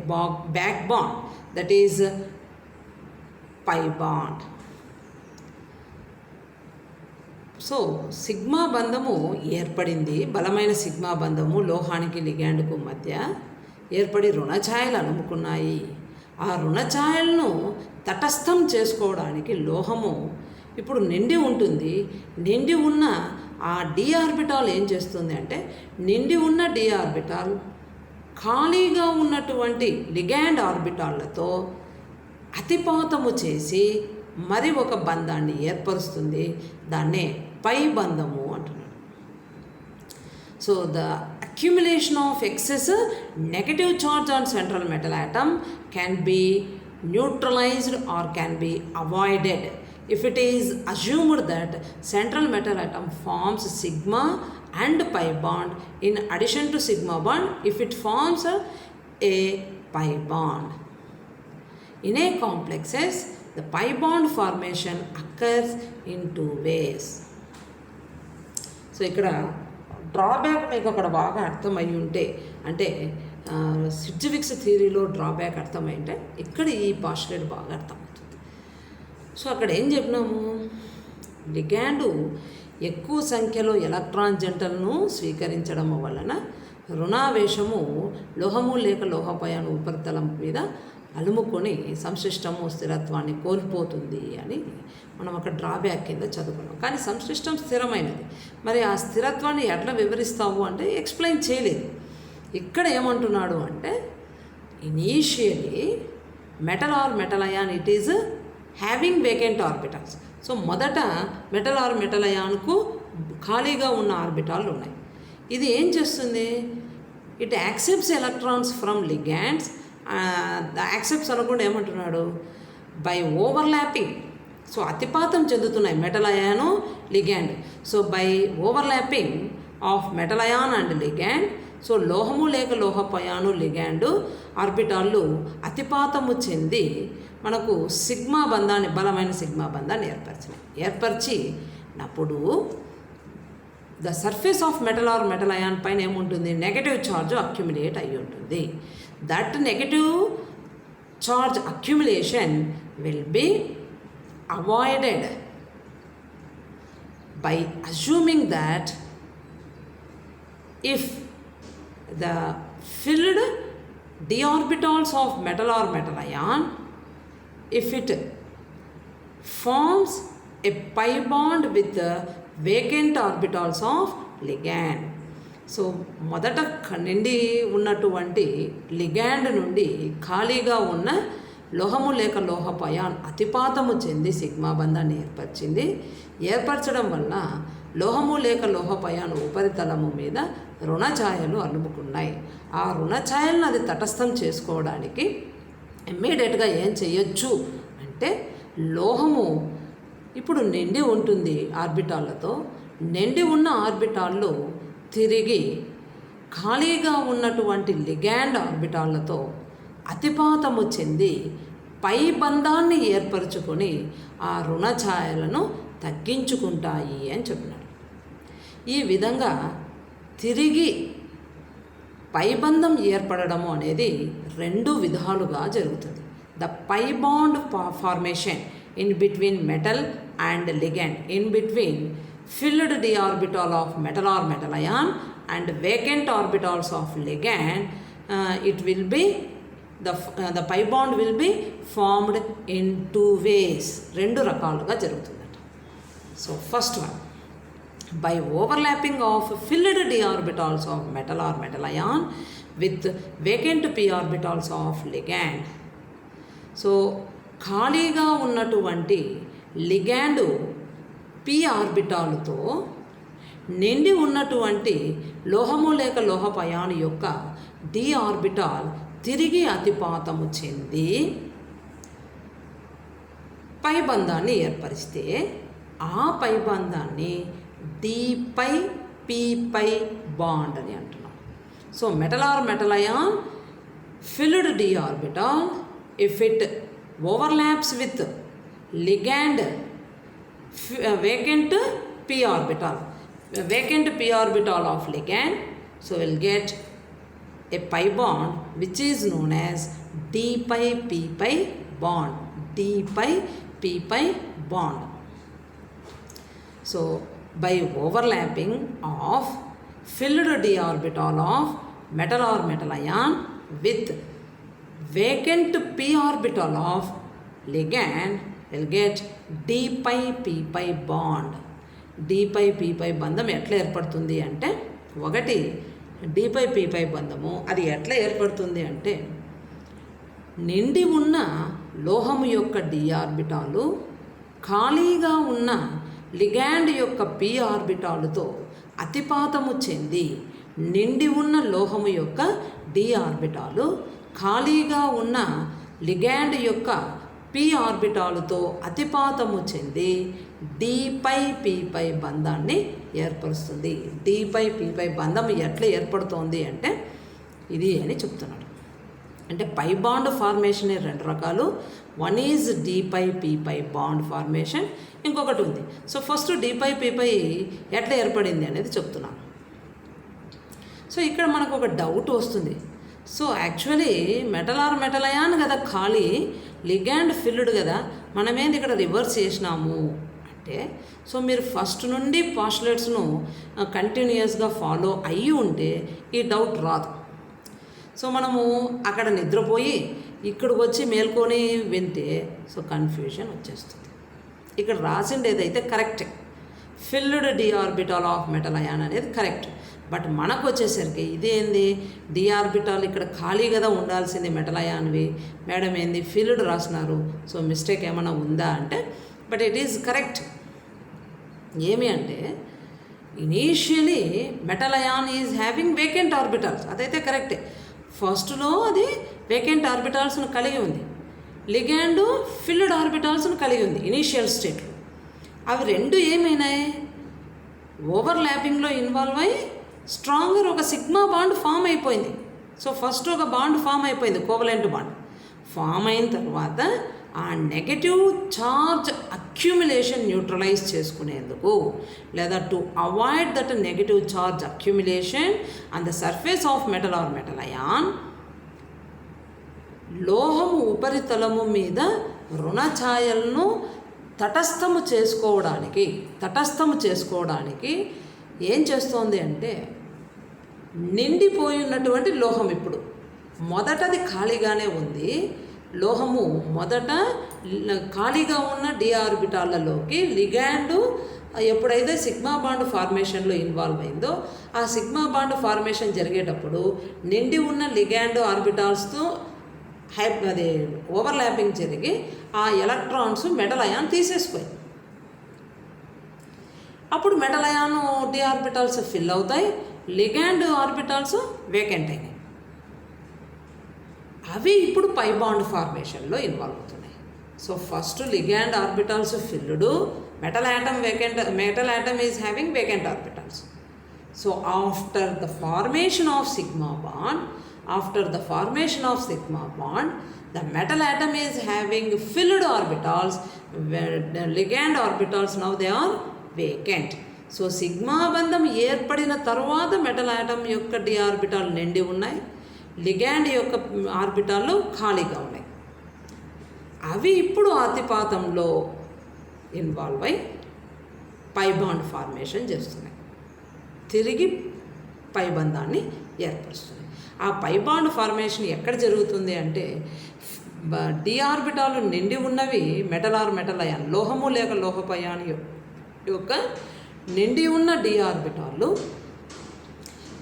back bond, that is pi bond. So sigma బంధము ఏర్పడింది, బలమైన సిగ్మా బంధము లోహానికి లిగ్యాండ్కు మధ్య ఏర్పడి రుణఛాయలు అలుముకున్నాయి. ఆ రుణఛాయలను తటస్థం చేసుకోవడానికి లోహము ఇప్పుడు నిండి ఉంటుంది. నిండి ఉన్న ఆ డి ఆర్బిటాల్ ఏం చేస్తుంది అంటే నిండి ఉన్న డి ఆర్బిటాల్ ఖాళీగా ఉన్నటువంటి లిగ్యాండ్ ఆర్బిటాళ్లతో అతిపాతము చేసి మరి ఒక బంధాన్ని ఏర్పరుస్తుంది. దాన్నే పై బంధము అంటున్నాడు. So the accumulation of excess negative charge on central metal atom can be neutralized or can be avoided if it is assumed that central metal atom forms sigma and pi bond in addition to sigma bond if it forms a pi bond. In a complexes, the pi bond formation occurs in two ways. So ఇక్కడ drawback మీకు అక్కడ బాగా అర్థమై ఉంటే, అంటే సిడ్జ్విక్స్ థియరీలో drawback అర్థమై ఉంటే ఇక్కడ ఈ పాస్టులేట్ బాగా అర్థమవుతుంది. సో అక్కడ ఏం చెప్పినాము, లిగ్యాండు ఎక్కువ సంఖ్యలో ఎలక్ట్రాన్ జంటలను స్వీకరించడం వలన రుణావేశము లోహము లేక లోహపయాను ఉపరితలం మీద అలుముకొని సంశ్లిష్టము స్థిరత్వాన్ని కోల్పోతుంది అని మనం అక్కడ డ్రాబ్యాక్ కింద చదువుకున్నాం. కానీ సంశ్లిష్టం స్థిరమైనది, మరి ఆ స్థిరత్వాన్ని ఎట్లా వివరిస్తావు అంటే ఎక్స్ప్లెయిన్ చేయలేదు. ఇక్కడ ఏమంటున్నాడు అంటే initially metal or metal ion it is having vacant orbitals. So మొదట మెటల్ ఆర్ మెటల్ అయాన్కు ఖాళీగా ఉన్న ఆర్బిటాలు ఉన్నాయి. ఇది ఏం చేస్తుంది, it accepts electrons from ligands. Accepts అనకుండా ఏమంటున్నాడు, బై ఓవర్లాపింగ్. సో అతిపాతం చెందుతున్నాయి metal ion ligand. So by overlapping of metal ion and ligand, so లోహము లేక లోహపయాను లిగ్యాండు ఆర్బిటాళ్ళు అతిపాతము చెంది మనకు సిగ్మా బంధాన్ని, బలమైన సిగ్మా బంధాన్ని ఏర్పరిచినప్పుడు the surface of metal or metal ion పైన ఏముంటుంది, నెగటివ్ ఛార్జ్ అక్యుములేట్ అయి ఉంటుంది. That negative charge accumulation will be avoided by assuming that if the filled d orbitals of metal or metal ion, if it forms a pi bond with the vacant orbitals of ligand. So మొదట నిండి ఉన్నటువంటి లిగ్యాండ్ నుండి ఖాళీగా ఉన్న లోహము లేక లోహపు ion అతిపాతము చెంది సిగ్మా బంధాన్ని ఏర్పరచడం వల్ల లోహము లేక లోహపు అయాన్ ఉపరితలము మీద రుణఛాయలు అలుముకున్నాయి. ఆ రుణఛాయలను అది తటస్థం చేసుకోవడానికి ఇమ్మీడియట్గా ఏం చేయొచ్చు అంటే, లోహము ఇప్పుడు నిండి ఉంటుంది ఆర్బిటాళ్ళతో, నిండి ఉన్న ఆర్బిటాల్లో తిరిగి ఖాళీగా ఉన్నటువంటి లిగ్యాండ్ ఆర్బిటాళ్ళతో అతిపాతము చెంది పై బంధాన్ని ఏర్పరచుకొని ఆ రుణఛాయలను తగ్గించుకుంటాయి అని చెప్పినాడు. ఈ విధంగా తిరిగి పైబంధం ఏర్పడము అనేది రెండు విధాలుగా జరుగుతుంది. The pi bond formation in between metal and ligand, in between filled d orbital of metal or metal ion and vacant orbitals of ligand, it will be the pi bond will be formed in two ways, రెండు రకాలుగా జరుగుతుందట. So first one, by overlapping of filled d orbitals of metal or metal ion with vacant p orbitals of ligand. So ఖాళీగా ఉన్నటువంటి లిగ్యాండు p ఆర్బిటాలుతో నిండి ఉన్నటువంటి లోహము లేక లోహపు అయాను యొక్క d ఆర్బిటాల్ తిరిగి అతిపాతము చెంది పైబంధాన్ని ఏర్పరిస్తే ఆ పైబంధాన్ని d pi p pi bond అని అంటున్నాం. So metal or metal ion filled d orbital, if it overlaps with ligand vacant p orbital, vacant p orbital of ligand, so will get a pi bond which is known as d pi p pi bond, d pi p pi bond. So by overlapping of filled d orbital of metal or metal ion with vacant p orbital of ligand, will get d pi p pi bond. d pi p pi బంధం ఎట్లా ఏర్పడుతుంది అంటే, ఒకటి d పై p పై బంధము అది ఎట్లా ఏర్పడుతుంది అంటే, నిండి ఉన్న లోహము యొక్క d ఆర్బిటాలు ఖాళీగా ఉన్న లిగ్యాండ్ యొక్క p ఆర్బిటాలుతో అతిపాతము చెంది నిండి ఉన్న లోహము యొక్క డి ఆర్బిటాలు ఖాళీగా ఉన్న లిగాండ్ యొక్క పి ఆర్బిటాలుతో అతిపాతము చెంది డిపై పిపై బంధాన్ని ఏర్పరుస్తుంది. డిపై పిపై బంధం ఎట్లా ఏర్పడుతోంది అంటే ఇది అని చెప్తున్నాడు. అంటే పై బాండ్ ఫార్మేషన్ 2 రకాలు. One is డిపై p pi bond formation, ఇంకొకటి ఉంది. సో ఫస్ట్ డిపై పిపై ఎట్లా ఏర్పడింది అనేది చెప్తున్నాను. సో ఇక్కడ మనకు ఒక డౌట్ వస్తుంది. సో యాక్చువల్లీ మెటల్ అయాన్ కదా ఖాళీ, లిగాండ్ ఫిల్డ్ కదా, మనమేంది ఇక్కడ రివర్స్ చేసినాము అంటే, సో మీరు ఫస్ట్ నుండి పాస్టులేట్స్ను కంటిన్యూస్గా ఫాలో అయ్యి ఉంటే ఈ డౌట్ రాదు. సో మనము అక్కడ నిద్రపోయి ఇక్కడికి వచ్చి మేల్కొని వింటే సో కన్ఫ్యూజన్ వచ్చేస్తుంది. ఇక్కడ రాసింది ఏదైతే కరెక్టే, filled d orbital of metal ion అనేది కరెక్ట్. బట్ మనకు వచ్చేసరికి ఇదేంది, డి ఆర్బిటాల్ ఇక్కడ ఖాళీ కదా ఉండాల్సింది మెటల్ అయాన్వి, మేడం ఏంది ఫిల్డ్ రాసినారు, సో మిస్టేక్ ఏమైనా ఉందా అంటే, బట్ ఇట్ ఈజ్ కరెక్ట్. ఏమి అంటే initially metal ion is having vacant orbitals, అదైతే కరెక్టే. ఫస్ట్లో అది వేకెంట్ ఆర్బిటాల్స్ను కలిగి ఉంది, లిగాండ్ ఫిల్డ్ ఆర్బిటాల్స్ను కలిగి ఉంది ఇనీషియల్ స్టేట్లో. అవి రెండు ఏమైనాయి, ఓవర్లాపింగ్లో ఇన్వాల్వ్ అయ్యి స్ట్రాంగర్ ఒక సిగ్మా బాండ్ ఫామ్ అయిపోయింది. సో ఫస్ట్ ఒక బాండ్ ఫామ్ అయిపోయింది, కోవలెంట్ బాండ్ ఫామ్ అయిన తర్వాత ఆ నెగటివ్ ఛార్జ్ అక్యుమిలేషన్ న్యూట్రలైజ్ చేసుకునేందుకు, లేదా to avoid that negative charge accumulation on the surface of metal or metal ion, లోహము ఉపరితలము మీద రుణ ఛాయలను తటస్థము చేసుకోవడానికి ఏం చేస్తోంది అంటే, నిండిపోయి ఉన్నటువంటి లోహం ఇప్పుడు మొదటది ఖాళీగానే ఉంది, లోహము మొదట ఖాళీగా ఉన్న డి ఆర్బిటాలలోకి లిగాండ్ ఎప్పుడైతే సిగ్మా బాండ్ ఫార్మేషన్లో ఇన్వాల్వ్ అయిందో, ఆ సిగ్మా బాండ్ ఫార్మేషన్ జరిగేటప్పుడు నిండి ఉన్న లిగాండ్ ఆర్బిటాల్స్తో అది ఓవర్లాపింగ్ జరిగి ఆ ఎలక్ట్రాన్స్ మెటల్ అయాన్ తీసేసిపోయి, అప్పుడు metal ion d orbitals fill అవుతాయి, లిగాండ్ ఆర్బిటాల్స్ వేకెంట్ అయినాయి. అవి ఇప్పుడు పై బాండ్ ఫార్మేషన్లో ఇన్వాల్వ్ అవుతున్నాయి. So first ligand orbitals filled, metal atom is having vacant orbitals. So after the formation of sigma bond, the metal atom is having filled orbitals, where the ligand orbitals now they are vacant. So sigma బంధం ఏర్పడిన తర్వాత metal atom యొక్క D orbital నిండి ఉన్నాయి, ligand యొక్క ఆర్బిటాల్లో ఖాళీగా ఉన్నాయి. అవి ఇప్పుడు అతిపాతంలో ఇన్వాల్వ్ అయి పై బాండ్ ఫార్మేషన్ చేస్తున్నాయి, తిరిగి పై బంధాన్ని ఏర్పరుస్తున్నాయి. ఆ పై బాండ్ ఫార్మేషన్ ఎక్కడ జరుగుతుంది అంటే, డి ఆర్బిటాలు నిండి ఉన్నవి మెటల్ అయాన్, లోహము లేక లోహపు అయాన్ యొక్క నిండి ఉన్న డి ఆర్బిటాలు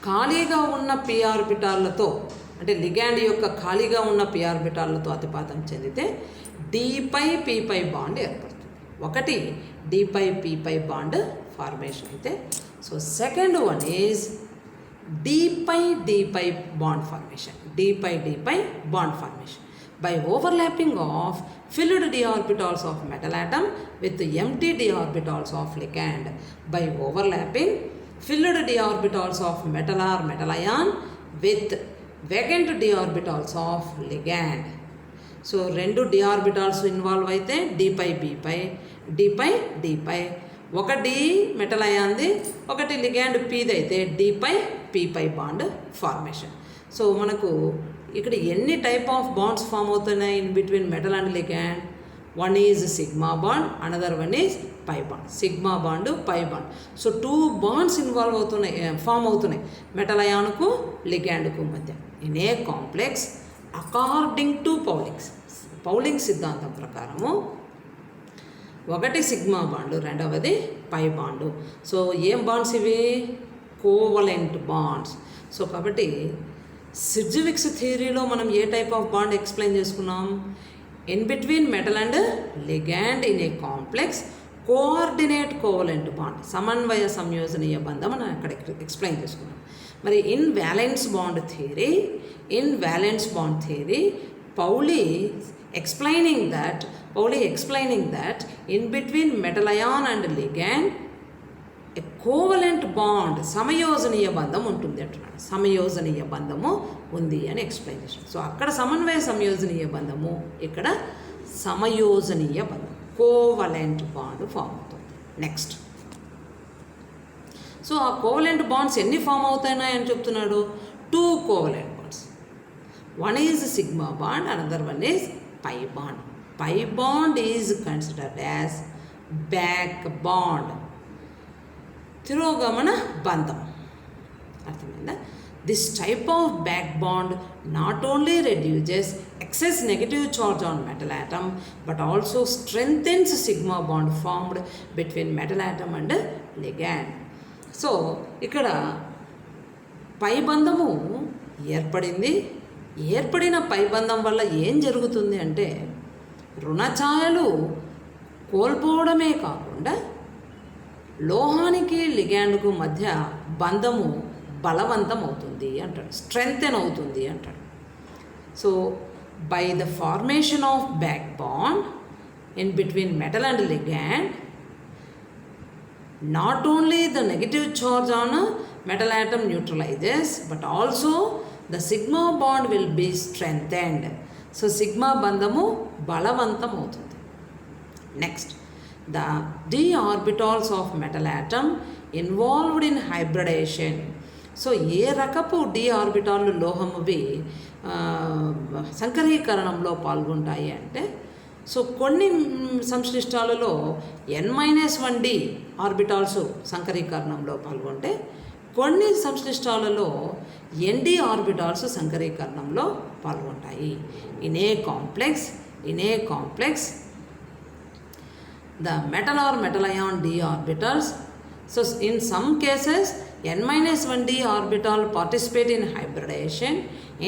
ఖాళీగా ఉన్న పి ఆర్బిటాలతో, అంటే లిగాండ్ యొక్క ఖాళీగా ఉన్న పి ఆర్బిటాలతో అతిపాతం చెందితే డిపై పిపై బాండ్ ఏర్పడుతుంది. ఒకటి డిపై పిపై బాండ్ ఫార్మేషన్ అయితే, so second one is d pi bond formation. D pi bond formation by overlapping of filled d orbitals of metal atom with empty d orbitals of ligand. By overlapping filled d orbitals of metal or metal ion with vacant d orbitals of ligand. So రెండు d orbitals involve అయితే డిపై ఒక D metal అయాన్ది, ఒకటి ligand పీది అయితే డిపై bond formation. So మనకు ఇక్కడ ఎన్ని type of bonds form అవుతున్నాయి in between metal and ligand? One is sigma bond, another one is pi bond. Sigma bond, pi bond. So 2 bonds form అవుతున్నాయి మెటల్ అయాన్కు లిగాండ్కు మధ్య in a complex according to Pauling సిద్ధాంతం ప్రకారము. ఒకటి sigma bond, రెండవది పై బాండు. సో ఏం బాండ్స్ ఇవి? Covalent bonds. సో కాబట్టి సిడ్జ్విక్స్ థియరీలో మనం ఏ టైప్ ఆఫ్ బాండ్ ఎక్స్ప్లెయిన్ చేసుకున్నాం? In between metal and ligand in a complex coordinate covalent bond, సమన్వయ సంయోజనీయ బంధం అని అక్కడ ఎక్స్ప్లెయిన్ చేసుకున్నాం. మరి in valence bond theory Pauli explaining that in between metal ion and ligand a covalent bond సమయోజనీయ బంధం ఉంటుంది అంటున్నాడు. సమయోజనీయ బంధము ఉంది అని ఎక్స్ప్లెయిన్ చేశాడు. సో అక్కడ సమన్వయ సంయోజనీయ బంధము, ఇక్కడ సమయోజనీయ బంధం, కోవలెంట్ బాండ్ ఫామ్ అవుతుంది. నెక్స్ట్, సో ఆ కోవలెంట్ బాండ్స్ ఎన్ని ఫామ్ అవుతాయని చెప్తున్నాడు? 2 covalent bonds. One is sigma bond, another one is pi bond. Pi bond is considered as back bond. తిరోగమన బంధం. అర్థమైందా? This type of back bond not only reduces excess negative charge on metal atom but also strengthens sigma bond formed between metal atom and ligand. So ఇక్కడ పై బంధము ఏర్పడిన పైబంధం వల్ల ఏం జరుగుతుంది అంటే రుణఛాయలు కోల్పోవడమే కాకుండా లోహానికి లిగాండ్కు మధ్య బంధము బలవంతం అవుతుంది అంటాడు, స్ట్రెంగ్తెన్ అవుతుంది అంటాడు. So by the formation of back bond in between metal and ligand, not only the negative charge on metal atom న్యూట్రలైజెస్ but also the sigma bond will be strengthened. So sigma బంధము బలవంతం అవుతుంది. Next, the d orbitals of metal atom involved in hybridization. So ఏ రకపు d orbital లోహమువి సంకరీకరణంలో పాల్గొంటాయి అంటే, so కొన్ని సంశ్లిష్టాలలో n-1d orbitals సంకరీకరణంలో పాల్గొంటే కొన్ని సంశ్లిష్టాలలో nd ఆర్బిటాల్స్ సంకరీకరణంలో పాల్గొంటాయి. In a complex the metal or metal ion d orbitals, so in some cases n-1d orbital participate in hybridization,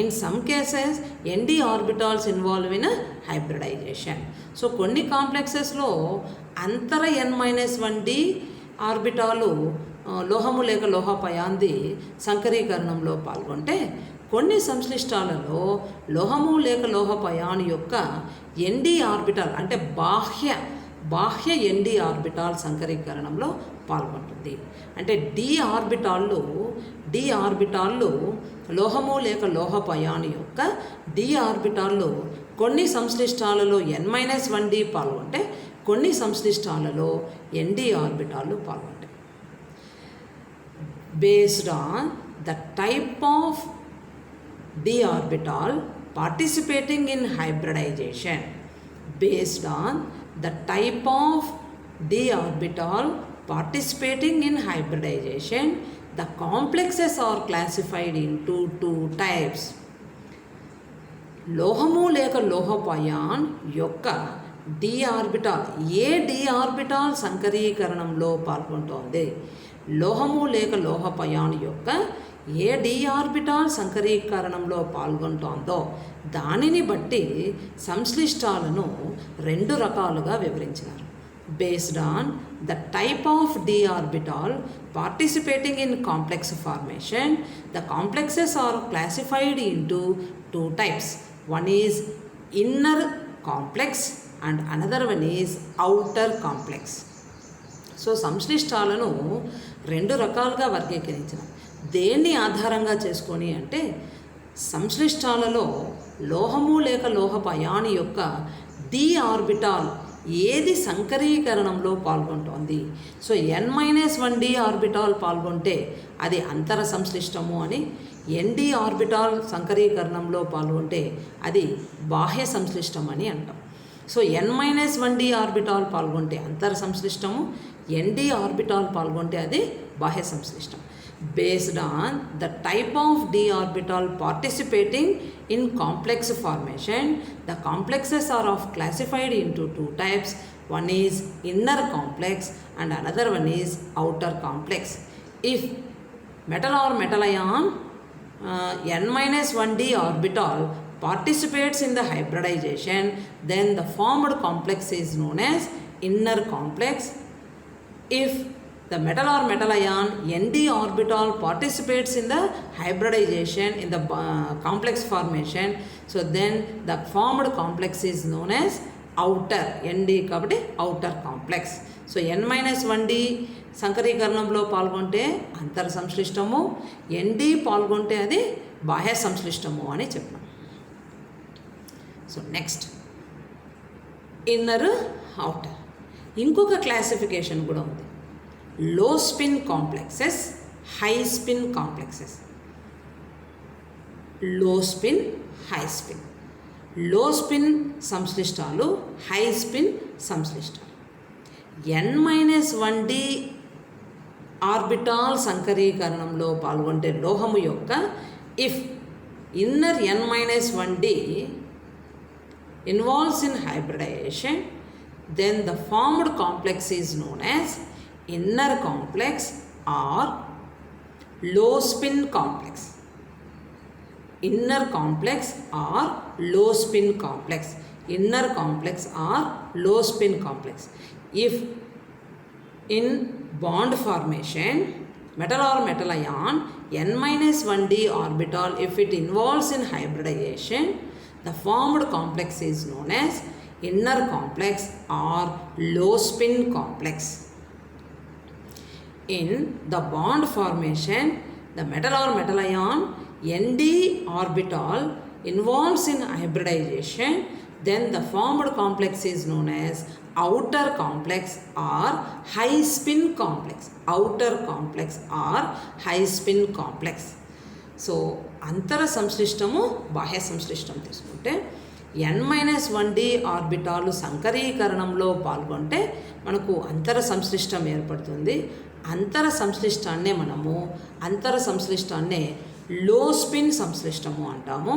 in some cases nd orbitals involve in hybridization. So కొన్ని కాంప్లెక్సెస్లో అంతర n-1d ఆర్బిటాలు లోహము లేక లోహపయాంది సంకరీకరణంలో పాల్గొంటే, కొన్ని సంశ్లిష్టాలలో లోహము లేక లోహపయాన్ యొక్క nd ఆర్బిటాల్ అంటే బాహ్య nd ఆర్బిటాల్ సంకరీకరణంలో పాల్గొంటుంది. అంటే d ఆర్బిటాళ్ళు లోహము లేక లోహపయాన్ యొక్క d ఆర్బిటాళ్ళు కొన్ని సంశ్లిష్టాలలో n-1d పాల్గొంటే, కొన్ని సంశ్లిష్టాలలో nd ఆర్బిటాళ్ళు పాల్గొంటాయి. Based on the type of d orbital participating in hybridization, based on the type of d orbital participating in hybridization, the complexes are classified into 2 types. లోహము లేక లోహపయాన్ యొక్క d ఆర్బిటాల్ ఏ d orbital సంకరీకరణంలో పాల్గొంటోంది, లోహము లేక లోహపయాన్ యొక్క ఏ d orbital సంకరీకరణంలో పాల్గొంటోందో దానిని బట్టి సంశ్లిష్టాలను 2 రకాలుగా వివరించినారు. Based on the type of d orbital participating in complex formation, the complexes are classified into 2 types. One is inner complex and another one is outer complex. So సంశ్లిష్టాలను 2 రకాలుగా వర్గీకరించిన దేన్ని ఆధారంగా చేసుకొని అంటే, సంశ్లిష్టాలలో లోహము లేక లోహపయాని యొక్క d ఆర్బిటాల్ ఏది సంకరీకరణంలో పాల్గొంటోంది. సో n-1d ఆర్బిటాల్ పాల్గొంటే అది అంతర సంశ్లిష్టము అని, nd ఆర్బిటాల్ సంకరీకరణంలో పాల్గొంటే అది బాహ్య సంశ్లిష్టం అని అంటాం. సో n-1d ఆర్బిటాల్ పాల్గొంటే అంతర సంశ్లిష్టము, nd ఆర్బిటాల్ పాల్గొంటే అది బాహ్య సంశ్లిష్టం. Based on the type of d orbital participating in complex formation, the complexes are classified into 2 types. One is inner complex and another one is outer complex. If metal or metal ion n-1d orbital participates in the hybridization, then the formed complex is known as inner complex. If the metal or metal ion Nd orbital participates in the hybridization in the complex formation. So then the formed complex is known as outer Nd కాబట్టి outer complex. So N-1D సంకరీకరణంలో పాల్గొంటే అంతర సంశ్లిష్టము, Nd పాల్గొంటే అది బాహ్య సంశ్లిష్టము అని చెప్పాం. So next inner outer. ఇంకొక క్లాసిఫికేషన్ కూడా ఉంది, low spin complexes, high spin complexes. Low spin, high spin. Low spin సంశ్లిష్టాలు, హై స్పిన్ సంశ్లిష్టాలు. N-1D ఆర్బిటాల్ సంకరీకరణంలో పాల్గొంటే లోహము యొక్క if inner N-1D involves in hybridization, then the formed complex is known as inner complex or low spin complex. Inner complex or low spin complex. Inner complex or low spin complex. If in bond formation metal or metal ion N-1D orbital, if it involves in hybridization, the formed complex is known as inner complex or low spin complex. In the bond formation, the metal or metal ion Nd orbital involves in hybridization, then the formed complex is known as outer complex or high spin complex. Outer complex or high spin complex. So అంతర సంశ్లిష్టము, బాహ్య సంశ్లిష్టం తీసుకుంటే N-1D ఆర్బిటాలు సంకరీకరణంలో పాల్గొంటే మనకు అంతర సంశ్లిష్టం ఏర్పడుతుంది. అంతర సంశ్లిష్టాన్నే లో spin సంశ్లిష్టము అంటాము.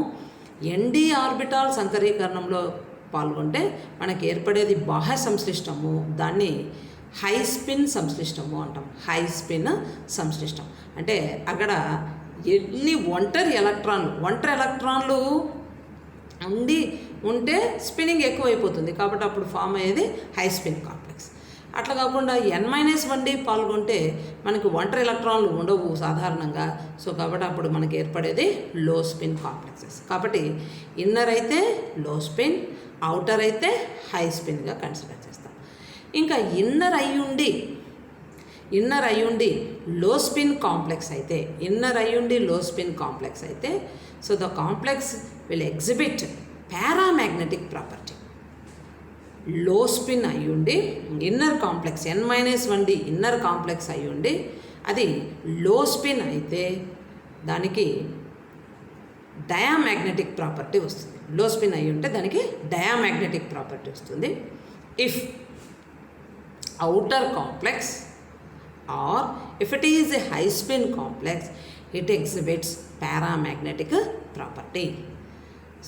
Nd ఆర్బిటాల్ సంకరీకరణంలో పాల్గొంటే మనకు ఏర్పడేది బాహ్య సంశ్లిష్టము, దాన్ని హై స్పిన్ సంశ్లిష్టము అంటాం. హై స్పిన్ సంశ్లిష్టం అంటే అక్కడ ఎన్ని ఒంటరి ఎలక్ట్రాన్లు ఉంటే స్పిన్నింగ్ ఎక్కువైపోతుంది, కాబట్టి అప్పుడు ఫామ్ అయ్యేది హై స్పిన్ కాంప్లెక్స్. అట్లా కాకుండా N-1D పాల్గొంటే మనకు ఒంటరి ఎలక్ట్రాన్లు ఉండవు సాధారణంగా. సో కాబట్టి అప్పుడు మనకి ఏర్పడేది లో స్పిన్ కాంప్లెక్సెస్. కాబట్టి ఇన్నర్ అయితే లో స్పిన్, అవుటర్ అయితే హై స్పిన్గా కన్సిడర్ చేస్తాం. ఇంకా ఇన్నర్ అయ్యుండి లో స్పిన్ కాంప్లెక్స్ అయితే so the complex will exhibit paramagnetic property. లో స్పిన్ అయ్యుండి inner complex N-1D inner complex అయ్యుండి అది లో స్పిన్ అయితే దానికి డయామాగ్నెటిక్ ప్రాపర్టీ వస్తుంది. లో స్పిన్ అయ్యి ఉంటే దానికి డయామాగ్నెటిక్ ప్రాపర్టీ వస్తుంది. If outer complex or if it is a high spin complex, it exhibits paramagnetic property.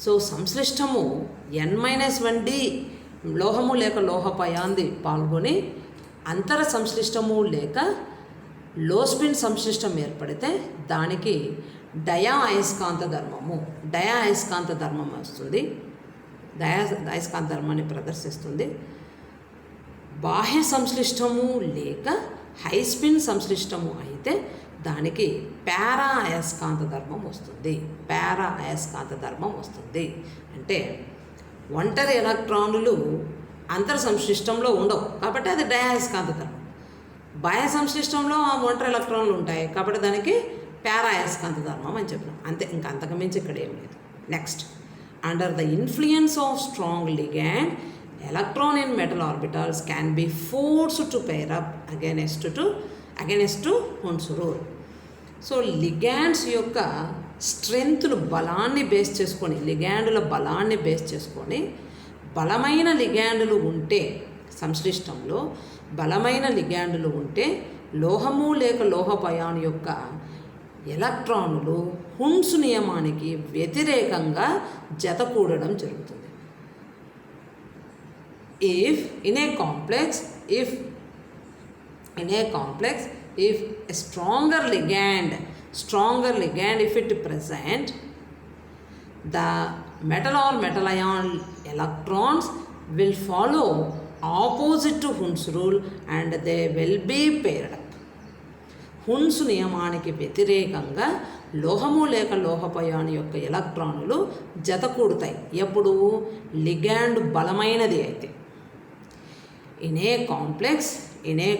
So సంశ్లిష్టము N-1D లోహము లేక లోహపయాంది పాల్గొని అంతర సంశ్లిష్టము లేక లో స్పిన్ సంశ్లిష్టం ఏర్పడితే దానికి అయస్కాంత ధర్మం వస్తుంది. అయస్కాంత ధర్మాన్ని ప్రదర్శిస్తుంది. బాహ్య సంశ్లిష్టము లేక హై స్పిన్ సంశ్లిష్టము అయితే దానికి అయస్కాంత ధర్మం వస్తుంది. అంటే ఒంటరి ఎలక్ట్రాన్లు అంతర సంశ్లిష్టంలో ఉండవు కాబట్టి అది అయస్కాంత ధర్మం. బాహ్య సంశ్లిష్టంలో ఒంటరి ఎలక్ట్రాన్లు ఉంటాయి కాబట్టి దానికి అయస్కాంత ధర్మం అని చెప్పినాం. అంతే, ఇంకా అంతకుమించి ఇక్కడ ఏం లేదు. Next, under the influence of strong ligand electron in metal orbitals can be forced to pair up against Hund's rule. So ligands యొక్క స్ట్రెంగ్త్ను బలాన్ని బేస్ చేసుకొని, లిగాండుల బలాన్ని బేస్ చేసుకొని బలమైన లిగాండులు ఉంటే సంశ్లిష్టంలో బలమైన లిగాండులు ఉంటే లోహము లేక లోహపయాన్ యొక్క ఎలక్ట్రానులు హుండ్స్ నియమానికి వ్యతిరేకంగా జతకూడడం జరుగుతుంది. If in a complex, if a stronger ligand, if it present, the metal or metal ion electrons will follow opposite to Hund's rule and they will be paired up. Hund's నియమానికి వ్యతిరేకంగా లోహము లేక లోహపయాని యొక్క ఎలక్ట్రానులు జతకూడుతాయి. ఎప్పుడు లిగాండ్ బలమైనది అయితే. In a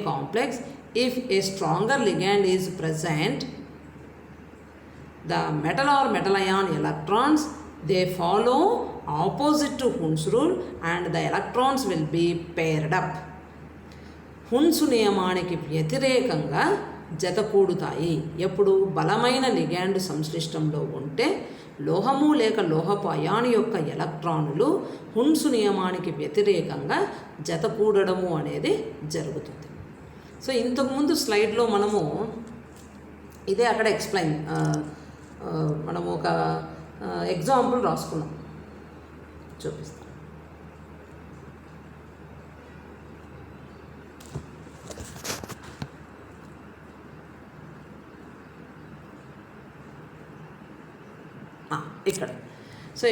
complex if a stronger ligand is present, the metal or metal ion electrons, they follow opposite to Hund's rule and the electrons will be paired up. Hund's నియమానికి వ్యతిరేకంగా జతకూడుతాయి. ఎప్పుడు బలమైన లిగాండ్ సంశ్లిష్టంలో ఉంటే లోహము లేక లోహపు అయాను యొక్క ఎలక్ట్రానులు హున్స్ నియమానికి వ్యతిరేకంగా జతకూడడము అనేది జరుగుతుంది. సో ఇంతకుముందు స్లైడ్లో మనము ఇదే అక్కడ ఎక్స్ప్లెయిన్ మనము ఒక ఎగ్జాంపుల్ రాసుకున్నాం, చూపిస్తాం.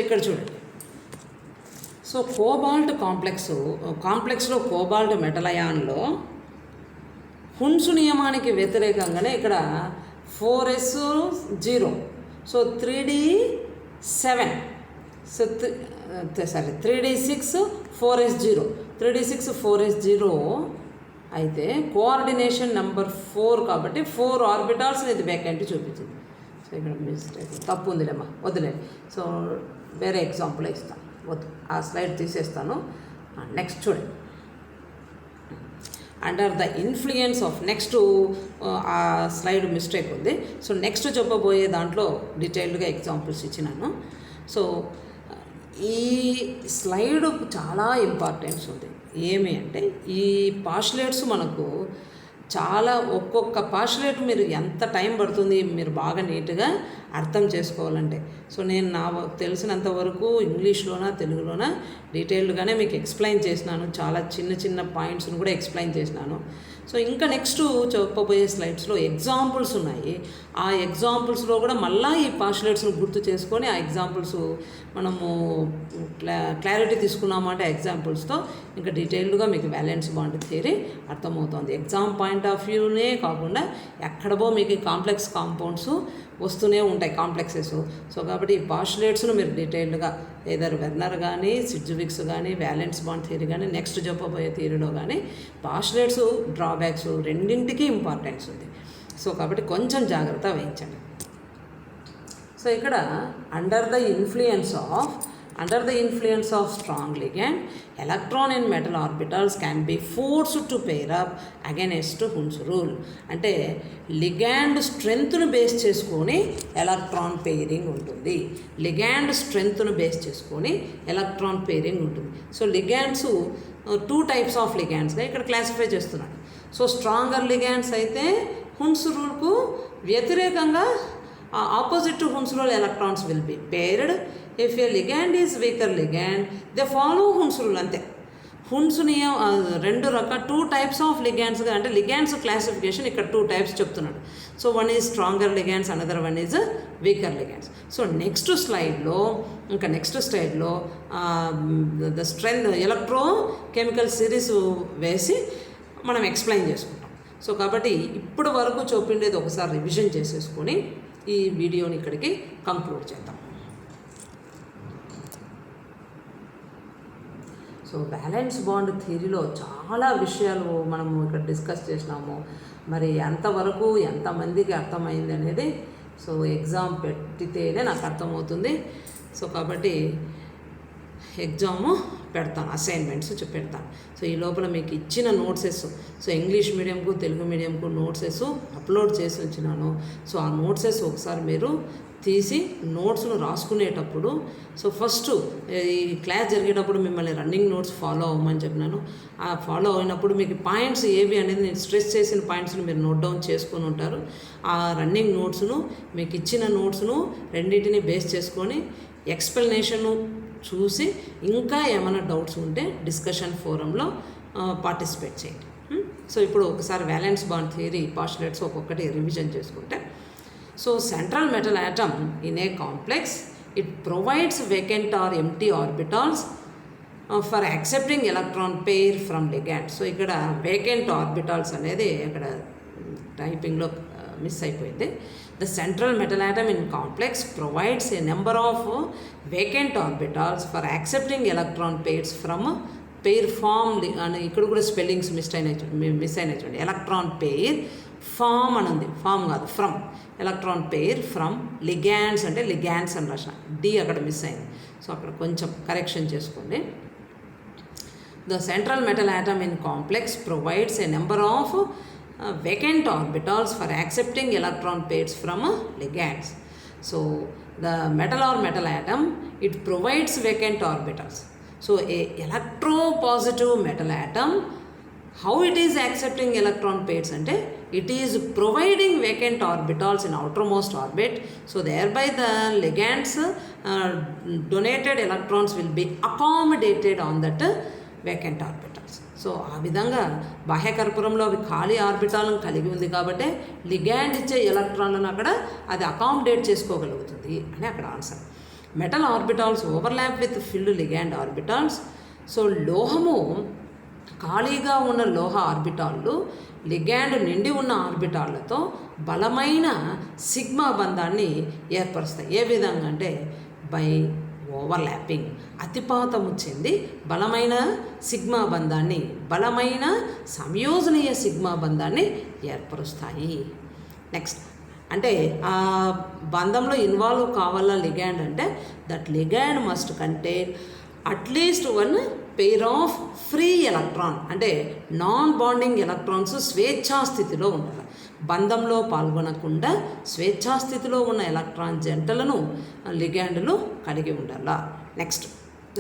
ఇక్కడ చూడండి. సో కోబాల్ట్ కాంప్లెక్స్లో కోబాల్ట్ మెటల్ అయాన్లో హున్స్ నియమానికి వ్యతిరేకంగానే ఇక్కడ 4s0, so 3d7, so 3d6 4s0, 3d6 4s0 అయితే కోఆర్డినేషన్ నెంబర్ 4 కాబట్టి 4 ఆర్బిటాల్స్ ఇది వేకెంట్ చూపించింది. సో ఇక్కడ మిస్టేక్ తప్పు ఉందిలేమ్మా, వద్దులేదు. సో వేరే ఎగ్జాంపుల్ ఇస్తాను, వద్దు, ఆ స్లైడ్ తీసేస్తాను. నెక్స్ట్ చూడండి. Under the influence of next ఆ స్లైడ్ మిస్టేక్ ఉంది. సో నెక్స్ట్ చెప్పబోయే దాంట్లో డీటెయిల్డ్గా ఎగ్జాంపుల్స్ ఇచ్చినాను. సో ఈ స్లైడ్ చాలా ఇంపార్టెన్స్ ఉంది. ఏమి అంటే ఈ పాస్టులేట్స్ మనకు చాలా ఒక్కొక్క పాస్టులేట్ మీరు ఎంత టైం పడుతుంది మీరు బాగా నీట్గా అర్థం చేసుకోవాలంటే. సో నేను తెలిసినంత వరకు ఇంగ్లీష్లోనా తెలుగులోనా డీటెయిల్డ్గానే మీకు ఎక్స్ప్లెయిన్ చేసినాను. చాలా చిన్న చిన్న పాయింట్స్ని కూడా ఎక్స్ప్లెయిన్ చేసినాను. సో ఇంకా నెక్స్ట్ చెప్పబోయే స్లైడ్స్లో ఎగ్జాంపుల్స్ ఉన్నాయి. ఆ ఎగ్జాంపుల్స్లో కూడా మళ్ళీ ఈ పాస్టులేట్స్ని గుర్తు చేసుకొని ఆ ఎగ్జాంపుల్స్ మనము క్లారిటీ తీసుకున్నామంటే ఎగ్జాంపుల్స్తో ఇంకా డీటెయిల్డ్గా మీకు వ్యాలెన్స్ బాండ్ థియరీ అర్థమవుతుంది. ఎగ్జామ్ పాయింట్ ఆఫ్ వ్యూనే కాకుండా ఎక్కడబో మీకు కాంప్లెక్స్ కాంపౌండ్స్ వస్తూనే ఉంటాయి, కాంప్లెక్సెస్. సో కాబట్టి ఈ పాస్టులేట్స్ను మీరు డీటెయిల్డ్గా ఏదర్ వెర్నర్ కానీ సిడ్జ్విక్స్ కానీ వ్యాలెన్స్ బాండ్ థియరీ కానీ నెక్స్ట్ చెప్పబోయే థియరీలో కానీ పాస్టులేట్స్ డ్రాబ్యాక్స్ రెండింటికి ఇంపార్టెన్స్ ఉంది. సో కాబట్టి కొంచెం జాగ్రత్త వహించండి. సో ఇక్కడ under the influence of strong ligand electron in metal orbitals can be forced to pair up against Hund's rule. అంటే లిగాండ్ స్ట్రెంగ్త్ను బేస్ చేసుకొని ఎలక్ట్రాన్ పెయిరింగ్ ఉంటుంది. సో లిగాండ్స్ 2 టైప్స్ ఆఫ్ లిగాండ్స్గా ఇక్కడ క్లాసిఫై చేస్తున్నాడు. సో స్ట్రాంగర్ లిగాండ్స్ అయితే Hund's రూల్కు వ్యతిరేకంగా opposite to Hund's rule electrons will be paired. If A ligand is weaker ligand they follow Hund's rule. అంతే. Hund's నియమం 2 types of లిగాండ్స్గా, అంటే ligands classification ఇక్కడ 2 types చెప్తున్నాడు. So one is stronger ligands, another one is weaker ligands. So next స్లైడ్లో the strength electro chemical series వేసి మనం explain చేసుకుంటాం. So కాబట్టి ఇప్పటి వరకు చెప్పిండేది ఒకసారి రివిజన్ చేసేసుకొని ఈ వీడియోని ఇక్కడికి కంక్లూడ్ చేద్దాం. సో బ్యాలెన్స్ బాండ్ థియరీలో చాలా విషయాలు మనము ఇక్కడ డిస్కస్ చేసినాము. మరి ఎంతవరకు ఎంతమందికి అర్థమైంది అనేది సో ఎగ్జామ్ పెట్టితేనే నాకు అర్థమవుతుంది. సో కాబట్టి ఎగ్జాము పెడతాను, అసైన్మెంట్స్ పెడతాను. సో ఈ లోపల మీకు ఇచ్చిన నోట్సెస్, సో ఇంగ్లీష్ మీడియంకు తెలుగు మీడియంకు నోట్సెస్ అప్లోడ్ చేసి వచ్చినాను. సో ఆ నోట్సెస్ ఒకసారి మీరు తీసి నోట్స్ను రాసుకునేటప్పుడు, సో ఫస్ట్ ఈ క్లాస్ జరిగేటప్పుడు మిమ్మల్ని రన్నింగ్ నోట్స్ ఫాలో అవ్వమని చెప్పినాను. ఆ ఫాలో అయినప్పుడు మీకు పాయింట్స్ ఏవి అనేది నేను స్ట్రెస్ చేసిన పాయింట్స్ని మీరు నోట్ డౌన్ చేసుకొని ఉంటారు. ఆ రన్నింగ్ నోట్స్ను మీకు ఇచ్చిన నోట్స్ను రెండింటిని బేస్ చేసుకొని ఎక్స్ప్లెనేషను చూసి ఇంకా ఏమైనా డౌట్స్ ఉంటే డిస్కషన్ ఫోరంలో పార్టిసిపేట్ చేయండి. సో ఇప్పుడు ఒకసారి వ్యాలెన్స్ బాండ్ థియరీ పాస్టులేట్స్ ఒక్కొక్కటి రివిజన్ చేసుకుంటే, so central metal atom in a complex, it provides vacant or empty orbitals for accepting electron pair from ligand. So ఇక్కడ వేకెంట్ ఆర్బిటాల్స్ అనేది ఇక్కడ టైపింగ్లో మిస్ అయిపోయింది. The central metal atom in complex provides a number of vacant orbitals for accepting electron pairs from pair form అని ఇక్కడ కూడా spellings miss అయినాయి చూడండి. ఎలక్ట్రాన్ పెయిర్ ఫామ్ అని ఉంది, ఫామ్ కాదు from. Electron pair from ligands అంటే లిగాండ్స్ అని రాసిన, డి అక్కడ మిస్ అయింది. సో అక్కడ కొంచెం కరెక్షన్ చేసుకోండి. The central metal atom in complex provides a number of vacant orbitals for accepting electron pairs from ligands. So the metal or metal atom, it provides vacant orbitals. So a electropositive metal atom, how it is accepting electron pairs ante it is providing vacant orbitals in outermost orbit. So thereby the ligands donated electrons will be accommodated on that vacant orbitals. So ఆ విధంగా బాహ్యకర్పూరంలో అవి ఖాళీ ఆర్బిటాలను కలిగి ఉంది కాబట్టి ligand ఇచ్చే ఎలక్ట్రాన్లను అక్కడ అది అకామిడేట్ చేసుకోగలుగుతుంది అని అక్కడ answer. Metal orbitals overlap with filled ligand orbitals. So లోహము ఖాళీగా ఉన్న లోహ ఆర్బిటాళ్ళు లిగాండ్ నిండి ఉన్న ఆర్బిటాళ్లతో బలమైన సిగ్మా బంధాన్ని ఏర్పరుస్తాయి. ఏ విధంగా అంటే బై ఓవర్లాపింగ్, అతిపాతము చెంది బలమైన సిగ్మా బంధాన్ని, బలమైన సంయోజనీయ సిగ్మా బంధాన్ని ఏర్పరుస్తాయి. నెక్స్ట్ అంటే ఆ బంధంలో ఇన్వాల్వ్ కావాల లిగాండ్ అంటే that ligand must contain at least one pair of free electron అంటే నాన్ బాండింగ్ ఎలక్ట్రాన్స్ స్వేచ్ఛాస్థితిలో ఉండాలి. బంధంలో పాల్గొనకుండా స్వేచ్ఛాస్థితిలో ఉన్న ఎలక్ట్రాన్ జంటలను లిగాండ్లు కలిగి ఉండాలా. Next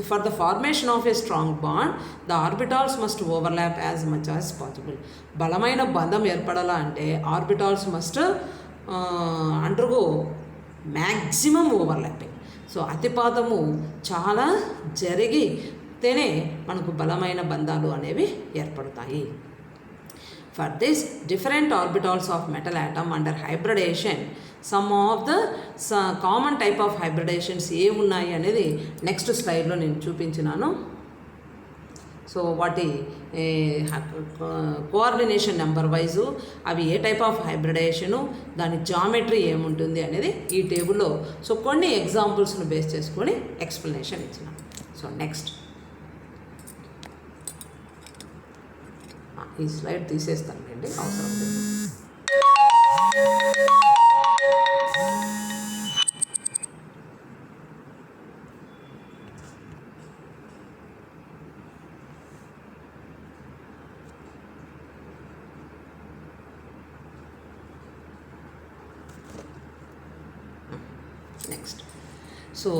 for the formation of a strong bond the orbitals must overlap as much as possible. బలమైన బంధం ఏర్పడాలా అంటే orbitals must undergo maximum overlapping. So అతిపాతము చాలా జరిగితేనే మనకు బలమైన బంధాలు అనేవి ఏర్పడతాయి. For this, different orbitals of metal atom under hybridation, some of the common type of hybridations ఏ ఉన్నాయి అనేది నెక్స్ట్ స్లైడ్లో నేను చూపించినాను. సో వాటి కోఆర్డినేషన్ నెంబర్ వైజు అవి ఏ టైప్ ఆఫ్ హైబ్రిడేషను, దాని జామెట్రీ ఏముంటుంది అనేది ఈ టేబుల్లో సో కొన్ని ఎగ్జాంపుల్స్ను బేస్ చేసుకొని ఎక్స్ప్లెనేషన్ ఇచ్చినాను. సో నెక్స్ట్ ఈ స్లైడ్ తీసేస్తాను అండి, అవసరం లేదు. Next so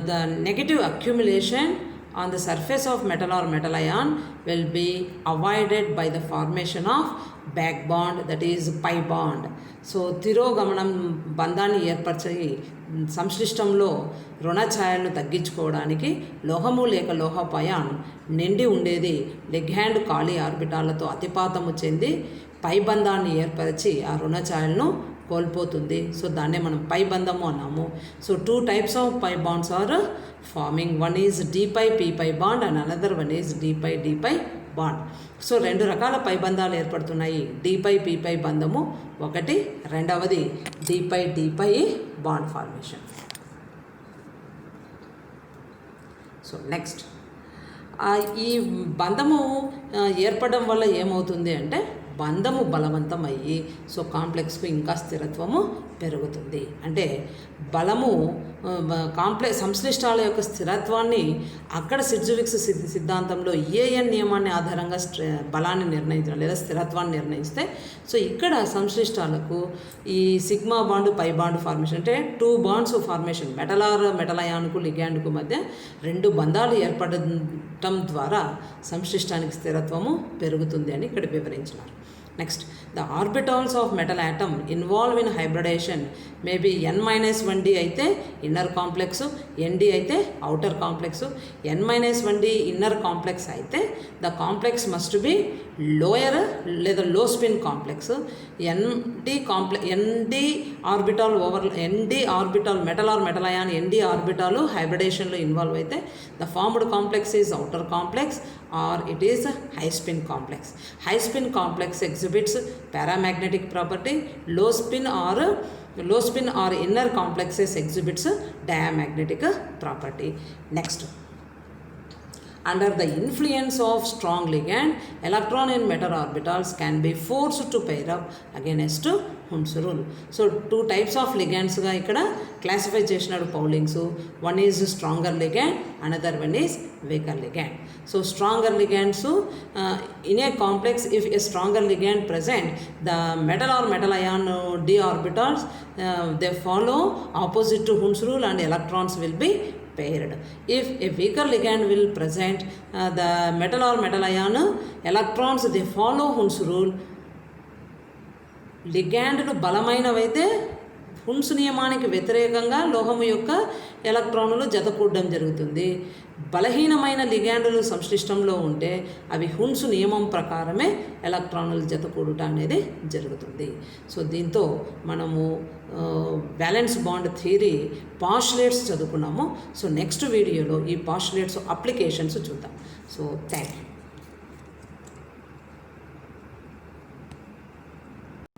the negative accumulation on the surface of metal or metal ion will be avoided by the formation of back bond, that is pi bond. So తిరోగమనం బంధాన్ని ఏర్పరిచి సంశ్లిష్టంలో రుణ ఛాయలను తగ్గించుకోవడానికి లోహము లేక లోహపు అయాన్ నిండి ఉండేది లిగ్యాండ్ ఖాళీ ఆర్బిటాలతో అతిపాతము చెంది పై బంధాన్ని ఏర్పరిచి ఆ రుణ ఛాయలను కోల్పోతుంది. సో దాన్నే మనం పై బంధము అన్నాము. So 2 types of pi bonds are forming. One is d pi p pi bond and another one is d pi bond. So 2 రకాల పై బంధాలు ఏర్పడుతున్నాయి. d pi p pi బంధము ఒకటి, రెండవది d pi bond formation. So next ఈ బంధము ఏర్పడడం వల్ల ఏమవుతుంది అంటే బంధము బలవంతం అయ్యి సో కాంప్లెక్స్కు ఇంకా స్థిరత్వము పెరుగుతుంది. అంటే బలము సంశ్లిష్టాల యొక్క స్థిరత్వాన్ని అక్కడ సిడ్జువిక్స్ సిద్ధాంతంలో ఏఎన్ నియమాన్ని ఆధారంగా బలాన్ని నిర్ణయించడం లేదా స్థిరత్వాన్ని నిర్ణయిస్తే సో ఇక్కడ సంశ్లిష్టాలకు ఈ sigma bond pi bond formation అంటే 2 bonds ఫార్మేషన్ మెటల్ అయాన్కు లిగ్యాండ్కు మధ్య 2 బంధాలు ఏర్పడటం ద్వారా సంశ్లిష్టానికి స్థిరత్వము పెరుగుతుంది అని ఇక్కడ వివరించినారు. Next, the orbitals of metal atom involved in hybridation may be n-1d అయితే inner complex, nd అయితే outer complex. n-1d inner complex అయితే the complex must be lower లేదా low spin complex. nd orbital over nd orbital metal or metal ion nd orbital hybridation లో involve అయితే the formed complex is outer complex or it is high spin complex. High spin complex exhibits paramagnetic property. Low spin or inner complexes exhibits diamagnetic property. Next, under the influence of strong ligand, electron in metal orbitals can be forced to pair up against Hund's rule. So two types of ligands ga ikkada classify chesinadu Paulings. One is stronger ligand, another one is weaker ligand. So stronger ligands in a complex, if a stronger ligand present, the metal or metal ion d orbitals they follow opposite to Hund's rule and electrons will be paired. If a weaker ligand will present, the metal or metal ion electrons they follow Hund's rule. లిగ్యాండ్లు బలమైనవైతే Hund's నియమానికి వ్యతిరేకంగా లోహము యొక్క ఎలక్ట్రాన్లు జతకూడడం జరుగుతుంది. బలహీనమైన లిగ్యాండ్లు సంశ్లిష్టంలో ఉంటే అవి హున్స్ నియమం ప్రకారమే ఎలక్ట్రాన్లు జతకూడుట అనేది జరుగుతుంది. సో దీంతో మనము బ్యాలెన్స్ బాండ్ థియరీ పాస్టులేట్స్ చదువుకున్నాము. సో నెక్స్ట్ వీడియోలో ఈ పాస్టులేట్స్ అప్లికేషన్స్ చూద్దాం. So thank you.